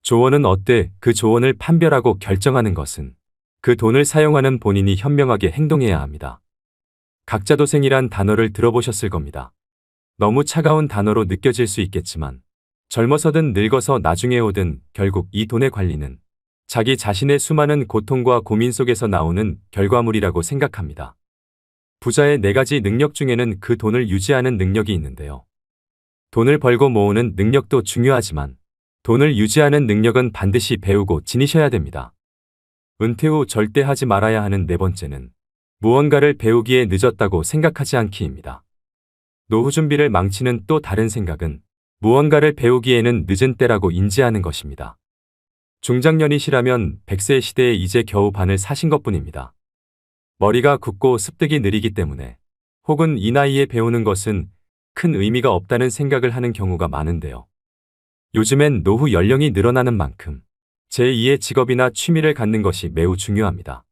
조언은 어때 그 조언을 판별하고 결정하는 것은 그 돈을 사용하는 본인이 현명하게 행동해야 합니다. 각자도생이란 단어를 들어보셨을 겁니다. 너무 차가운 단어로 느껴질 수 있겠지만 젊어서든 늙어서 나중에 오든 결국 이 돈의 관리는 자기 자신의 수많은 고통과 고민 속에서 나오는 결과물이라고 생각합니다. 부자의 4가지 능력 중에는 그 돈을 유지하는 능력이 있는데요. 돈을 벌고 모으는 능력도 중요하지만 돈을 유지하는 능력은 반드시 배우고 지니셔야 됩니다. 은퇴 후 절대 하지 말아야 하는 4번째는 무언가를 배우기에 늦었다고 생각하지 않기입니다. 노후 준비를 망치는 또 다른 생각은 무언가를 배우기에는 늦은 때라고 인지하는 것입니다. 중장년이시라면 100세 시대에 이제 겨우 반을 사신 것뿐입니다. 머리가 굳고 습득이 느리기 때문에 혹은 이 나이에 배우는 것은 큰 의미가 없다는 생각을 하는 경우가 많은데요. 요즘엔 노후 연령이 늘어나는 만큼 제2의 직업이나 취미를 갖는 것이 매우 중요합니다.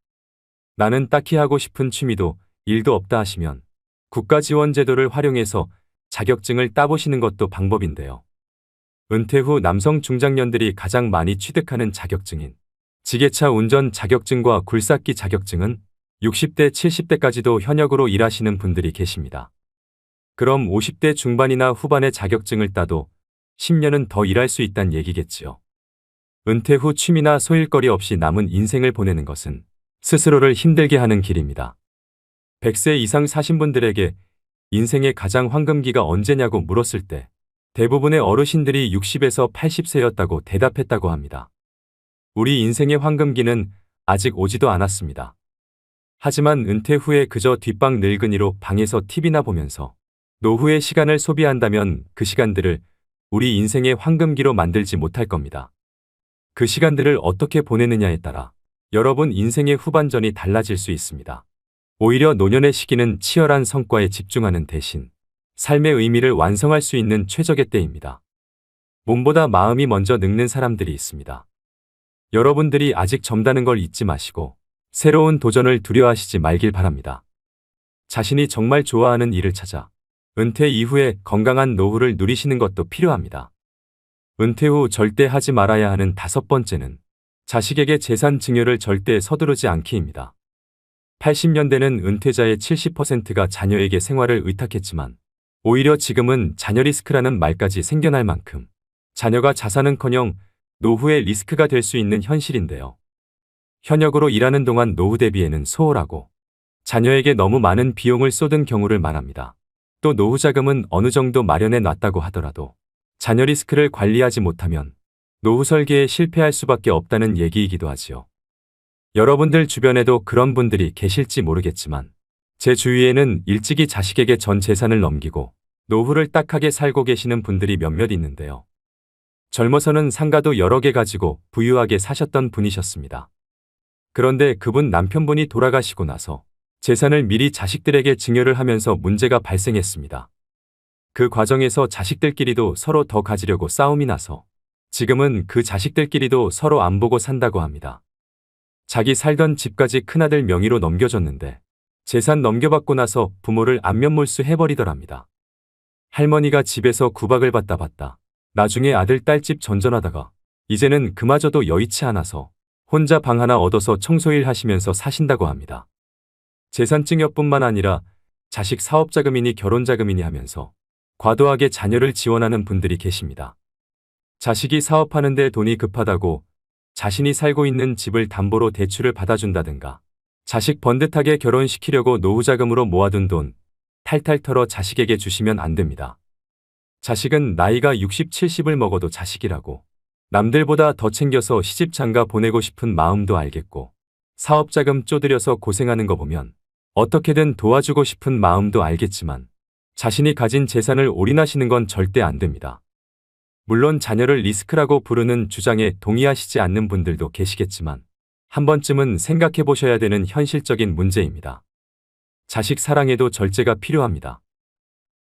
나는 딱히 하고 싶은 취미도 일도 없다 하시면 국가 지원 제도를 활용해서 자격증을 따보시는 것도 방법인데요. 은퇴 후 남성 중장년들이 가장 많이 취득하는 자격증인 지게차 운전 자격증과 굴삭기 자격증은 60대, 70대까지도 현역으로 일하시는 분들이 계십니다. 그럼 50대 중반이나 후반의 자격증을 따도 10년은 더 일할 수 있다는 얘기겠지요. 은퇴 후 취미나 소일거리 없이 남은 인생을 보내는 것은 스스로를 힘들게 하는 길입니다. 100세 이상 사신 분들에게 인생의 가장 황금기가 언제냐고 물었을 때 대부분의 어르신들이 60에서 80세였다고 대답했다고 합니다. 우리 인생의 황금기는 아직 오지도 않았습니다. 하지만 은퇴 후에 그저 뒷방 늙은이로 방에서 TV나 보면서 노후의 시간을 소비한다면 그 시간들을 우리 인생의 황금기로 만들지 못할 겁니다. 그 시간들을 어떻게 보내느냐에 따라 여러분 인생의 후반전이 달라질 수 있습니다. 오히려 노년의 시기는 치열한 성과에 집중하는 대신 삶의 의미를 완성할 수 있는 최적의 때입니다. 몸보다 마음이 먼저 늙는 사람들이 있습니다. 여러분들이 아직 젊다는 걸 잊지 마시고 새로운 도전을 두려워하시지 말길 바랍니다. 자신이 정말 좋아하는 일을 찾아 은퇴 이후에 건강한 노후를 누리시는 것도 필요합니다. 은퇴 후 절대 하지 말아야 하는 5번째는 자식에게 재산 증여를 절대 서두르지 않기입니다. 80년대는 은퇴자의 70%가 자녀에게 생활을 의탁했지만 오히려 지금은 자녀 리스크라는 말까지 생겨날 만큼 자녀가 자산은커녕 노후의 리스크가 될 수 있는 현실인데요. 현역으로 일하는 동안 노후 대비에는 소홀하고 자녀에게 너무 많은 비용을 쏟은 경우를 말합니다. 또 노후 자금은 어느 정도 마련해 놨다고 하더라도 자녀 리스크를 관리하지 못하면 노후 설계에 실패할 수밖에 없다는 얘기이기도 하지요. 여러분들 주변에도 그런 분들이 계실지 모르겠지만 제 주위에는 일찍이 자식에게 전 재산을 넘기고 노후를 딱하게 살고 계시는 분들이 몇몇 있는데요. 젊어서는 상가도 여러 개 가지고 부유하게 사셨던 분이셨습니다. 그런데 그분 남편분이 돌아가시고 나서 재산을 미리 자식들에게 증여를 하면서 문제가 발생했습니다. 그 과정에서 자식들끼리도 서로 더 가지려고 싸움이 나서 지금은 그 자식들끼리도 서로 안 보고 산다고 합니다. 자기 살던 집까지 큰아들 명의로 넘겨줬는데 재산 넘겨받고 나서 부모를 안면몰수 해버리더랍니다. 할머니가 집에서 구박을 받다 봤다. 나중에 아들 딸집 전전하다가 이제는 그마저도 여의치 않아서 혼자 방 하나 얻어서 청소일 하시면서 사신다고 합니다. 재산 증여뿐만 아니라 자식 사업자금이니 결혼자금이니 하면서 과도하게 자녀를 지원하는 분들이 계십니다. 자식이 사업하는데 돈이 급하다고 자신이 살고 있는 집을 담보로 대출을 받아준다든가 자식 번듯하게 결혼시키려고 노후자금으로 모아둔 돈 탈탈 털어 자식에게 주시면 안 됩니다. 자식은 나이가 60, 70을 먹어도 자식이라고 남들보다 더 챙겨서 시집 장가 보내고 싶은 마음도 알겠고 사업자금 쪼들여서 고생하는 거 보면 어떻게든 도와주고 싶은 마음도 알겠지만 자신이 가진 재산을 올인하시는 건 절대 안 됩니다. 물론 자녀를 리스크라고 부르는 주장에 동의하시지 않는 분들도 계시겠지만 한 번쯤은 생각해 보셔야 되는 현실적인 문제입니다. 자식 사랑에도 절제가 필요합니다.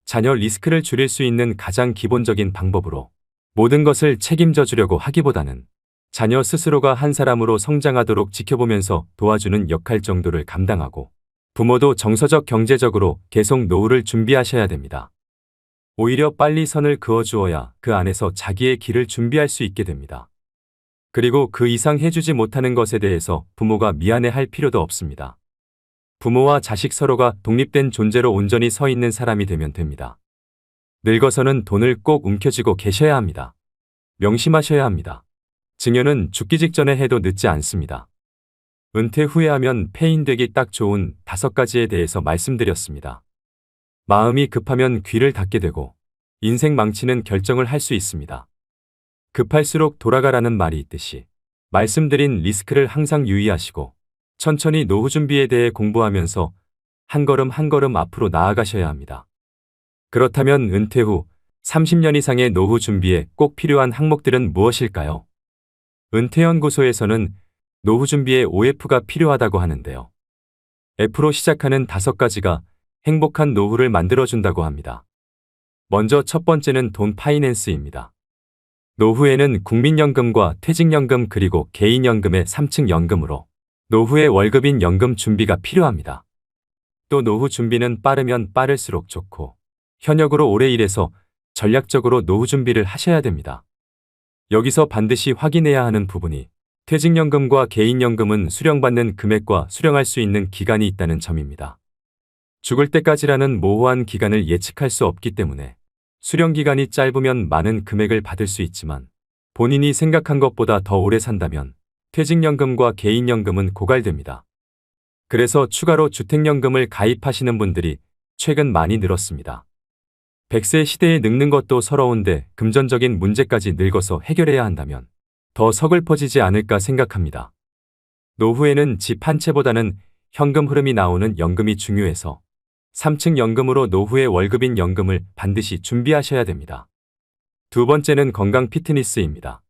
자녀 리스크를 줄일 수 있는 가장 기본적인 방법으로 모든 것을 책임져 주려고 하기보다는 자녀 스스로가 한 사람으로 성장하도록 지켜보면서 도와주는 역할 정도를 감당하고 부모도 정서적 경제적으로 계속 노후를 준비하셔야 됩니다. 오히려 빨리 선을 그어주어야 그 안에서 자기의 길을 준비할 수 있게 됩니다. 그리고 그 이상 해주지 못하는 것에 대해서 부모가 미안해할 필요도 없습니다. 부모와 자식 서로가 독립된 존재로 온전히 서 있는 사람이 되면 됩니다. 늙어서는 돈을 꼭 움켜쥐고 계셔야 합니다. 명심하셔야 합니다. 증여는 죽기 직전에 해도 늦지 않습니다. 은퇴 후에 하면 폐인되기 딱 좋은 5가지에 대해서 말씀드렸습니다. 마음이 급하면 귀를 닫게 되고 인생 망치는 결정을 할 수 있습니다. 급할수록 돌아가라는 말이 있듯이 말씀드린 리스크를 항상 유의하시고 천천히 노후 준비에 대해 공부하면서 한 걸음 한 걸음 앞으로 나아가셔야 합니다. 그렇다면 은퇴 후 30년 이상의 노후 준비에 꼭 필요한 항목들은 무엇일까요? 은퇴연구소에서는 노후 준비에 OF가 필요하다고 하는데요. F로 시작하는 5가지가 행복한 노후를 만들어준다고 합니다. 먼저 첫 번째는 돈 파이낸스입니다. 노후에는 국민연금과 퇴직연금 그리고 개인연금의 3층 연금으로 노후의 월급인 연금 준비가 필요합니다. 또 노후 준비는 빠르면 빠를수록 좋고 현역으로 오래 일해서 전략적으로 노후 준비를 하셔야 됩니다. 여기서 반드시 확인해야 하는 부분이 퇴직연금과 개인연금은 수령받는 금액과 수령할 수 있는 기간이 있다는 점입니다. 죽을 때까지라는 모호한 기간을 예측할 수 없기 때문에 수령 기간이 짧으면 많은 금액을 받을 수 있지만 본인이 생각한 것보다 더 오래 산다면 퇴직연금과 개인연금은 고갈됩니다. 그래서 추가로 주택연금을 가입하시는 분들이 최근 많이 늘었습니다. 100세 시대에 늙는 것도 서러운데 금전적인 문제까지 늙어서 해결해야 한다면 더 서글퍼지지 않을까 생각합니다. 노후에는 집 한 채보다는 현금 흐름이 나오는 연금이 중요해서 3층 연금으로 노후의 월급인 연금을 반드시 준비하셔야 됩니다. 두 번째는 건강 피트니스입니다.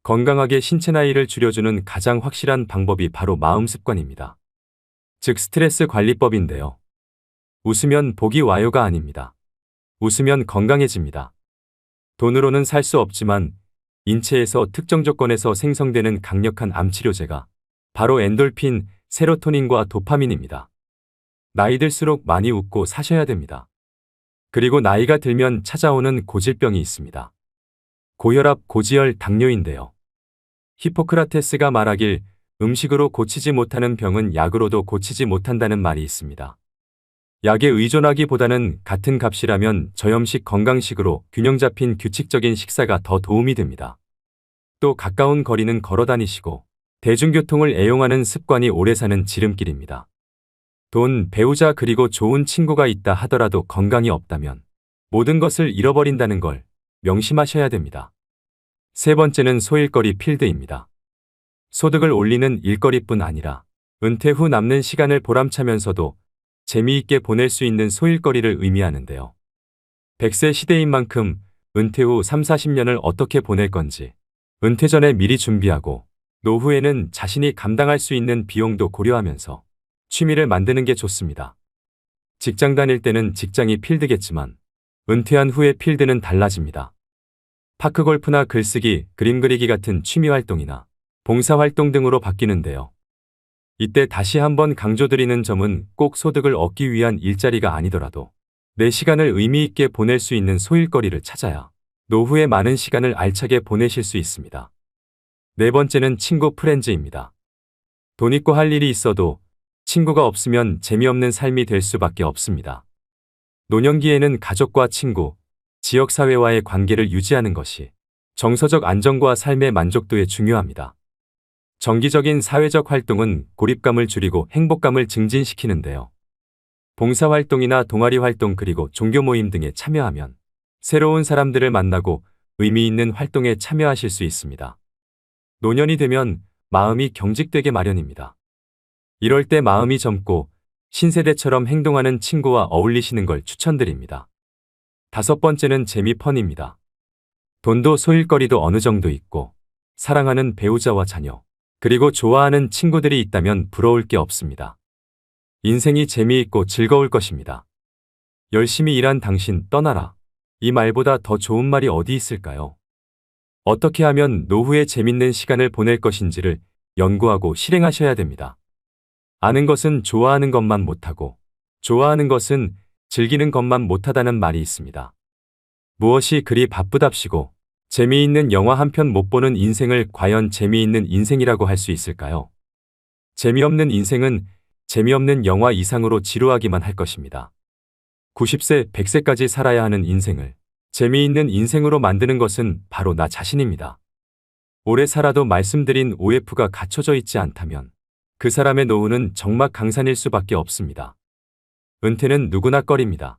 건강하게 신체 나이를 줄여주는 가장 확실한 방법이 바로 마음 습관입니다. 즉 스트레스 관리법인데요. 웃으면 복이 와요가 아닙니다. 웃으면 건강해집니다. 돈으로는 살 수 없지만 인체에서 특정 조건에서 생성되는 강력한 암치료제가 바로 엔돌핀, 세로토닌과 도파민입니다. 나이 들수록 많이 웃고 사셔야 됩니다. 그리고 나이가 들면 찾아오는 고질병이 있습니다. 고혈압, 고지혈, 당뇨인데요. 히포크라테스가 말하길 음식으로 고치지 못하는 병은 약으로도 고치지 못한다는 말이 있습니다. 약에 의존하기보다는 같은 값이라면 저염식 건강식으로 균형 잡힌 규칙적인 식사가 더 도움이 됩니다. 또 가까운 거리는 걸어 다니시고 대중교통을 애용하는 습관이 오래 사는 지름길입니다. 돈, 배우자 그리고 좋은 친구가 있다 하더라도 건강이 없다면 모든 것을 잃어버린다는 걸 명심하셔야 됩니다. 세 번째는 소일거리 필드입니다. 소득을 올리는 일거리뿐 아니라 은퇴 후 남는 시간을 보람차면서도 재미있게 보낼 수 있는 소일거리를 의미하는데요. 100세 시대인 만큼 은퇴 후 3, 40년을 어떻게 보낼 건지 은퇴 전에 미리 준비하고 노후에는 자신이 감당할 수 있는 비용도 고려하면서 취미를 만드는 게 좋습니다. 직장 다닐 때는 직장이 필드겠지만 은퇴한 후의 필드는 달라집니다. 파크골프나 글쓰기, 그림 그리기 같은 취미 활동이나 봉사활동 등으로 바뀌는데요. 이때 다시 한번 강조드리는 점은 꼭 소득을 얻기 위한 일자리가 아니더라도 내 시간을 의미 있게 보낼 수 있는 소일거리를 찾아야 노후에 많은 시간을 알차게 보내실 수 있습니다. 네 번째는 친구 프렌즈입니다. 돈 있고 할 일이 있어도 친구가 없으면 재미없는 삶이 될 수밖에 없습니다. 노년기에는 가족과 친구, 지역사회와의 관계를 유지하는 것이 정서적 안정과 삶의 만족도에 중요합니다. 정기적인 사회적 활동은 고립감을 줄이고 행복감을 증진시키는데요. 봉사활동이나 동아리 활동 그리고 종교 모임 등에 참여하면 새로운 사람들을 만나고 의미 있는 활동에 참여하실 수 있습니다. 노년이 되면 마음이 경직되게 마련입니다. 이럴 때 마음이 젊고 신세대처럼 행동하는 친구와 어울리시는 걸 추천드립니다. 다섯 번째는 재미펀입니다. 돈도 소일거리도 어느 정도 있고 사랑하는 배우자와 자녀, 그리고 좋아하는 친구들이 있다면 부러울 게 없습니다. 인생이 재미있고 즐거울 것입니다. 열심히 일한 당신 떠나라. 이 말보다 더 좋은 말이 어디 있을까요? 어떻게 하면 노후에 재밌는 시간을 보낼 것인지를 연구하고 실행하셔야 됩니다. 아는 것은 좋아하는 것만 못하고 좋아하는 것은 즐기는 것만 못하다는 말이 있습니다. 무엇이 그리 바쁘답시고 재미있는 영화 한 편 못 보는 인생을 과연 재미있는 인생이라고 할 수 있을까요? 재미없는 인생은 재미없는 영화 이상으로 지루하기만 할 것입니다. 90세, 100세까지 살아야 하는 인생을 재미있는 인생으로 만드는 것은 바로 나 자신입니다. 오래 살아도 말씀드린 OF가 갖춰져 있지 않다면 그 사람의 노후는 정말 강산일 수밖에 없습니다. 은퇴는 누구나 꺼립니다.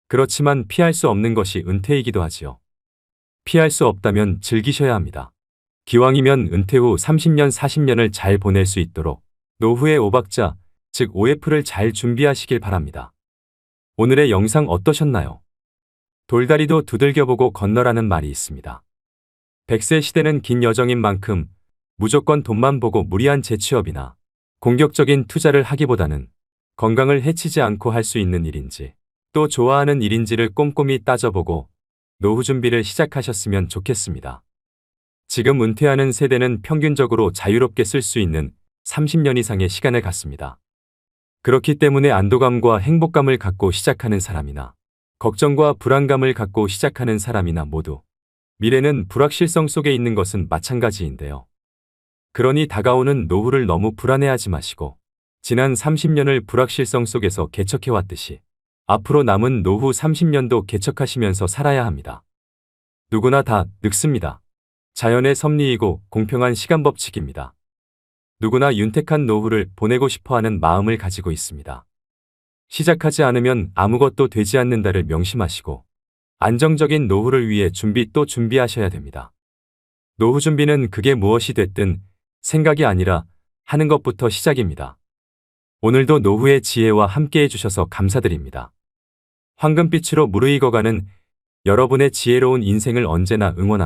그렇지만 피할 수 없는 것이 은퇴이기도 하지요. 피할 수 없다면 즐기셔야 합니다. 기왕이면 은퇴 후 30년, 40년을 잘 보낼 수 있도록 노후의 오박자, 즉 OF를 잘 준비하시길 바랍니다. 오늘의 영상 어떠셨나요? 돌다리도 두들겨보고 건너라는 말이 있습니다. 100세 시대는 긴 여정인 만큼 무조건 돈만 보고 무리한 재취업이나 공격적인 투자를 하기보다는 건강을 해치지 않고 할 수 있는 일인지 또 좋아하는 일인지를 꼼꼼히 따져보고 노후 준비를 시작하셨으면 좋겠습니다. 지금 은퇴하는 세대는 평균적으로 자유롭게 쓸 수 있는 30년 이상의 시간을 갖습니다. 그렇기 때문에 안도감과 행복감을 갖고 시작하는 사람이나 걱정과 불안감을 갖고 시작하는 사람이나 모두 미래는 불확실성 속에 있는 것은 마찬가지인데요. 그러니 다가오는 노후를 너무 불안해하지 마시고 지난 30년을 불확실성 속에서 개척해왔듯이 앞으로 남은 노후 30년도 개척하시면서 살아야 합니다. 누구나 다 늙습니다. 자연의 섭리이고 공평한 시간 법칙입니다. 누구나 윤택한 노후를 보내고 싶어하는 마음을 가지고 있습니다. 시작하지 않으면 아무것도 되지 않는다를 명심하시고 안정적인 노후를 위해 또 준비하셔야 됩니다. 노후 준비는 그게 무엇이 됐든 생각이 아니라 하는 것부터 시작입니다. 오늘도 노후의 지혜와 함께 해주셔서 감사드립니다. 황금빛으로 무르익어가는 여러분의 지혜로운 인생을 언제나 응원합니다.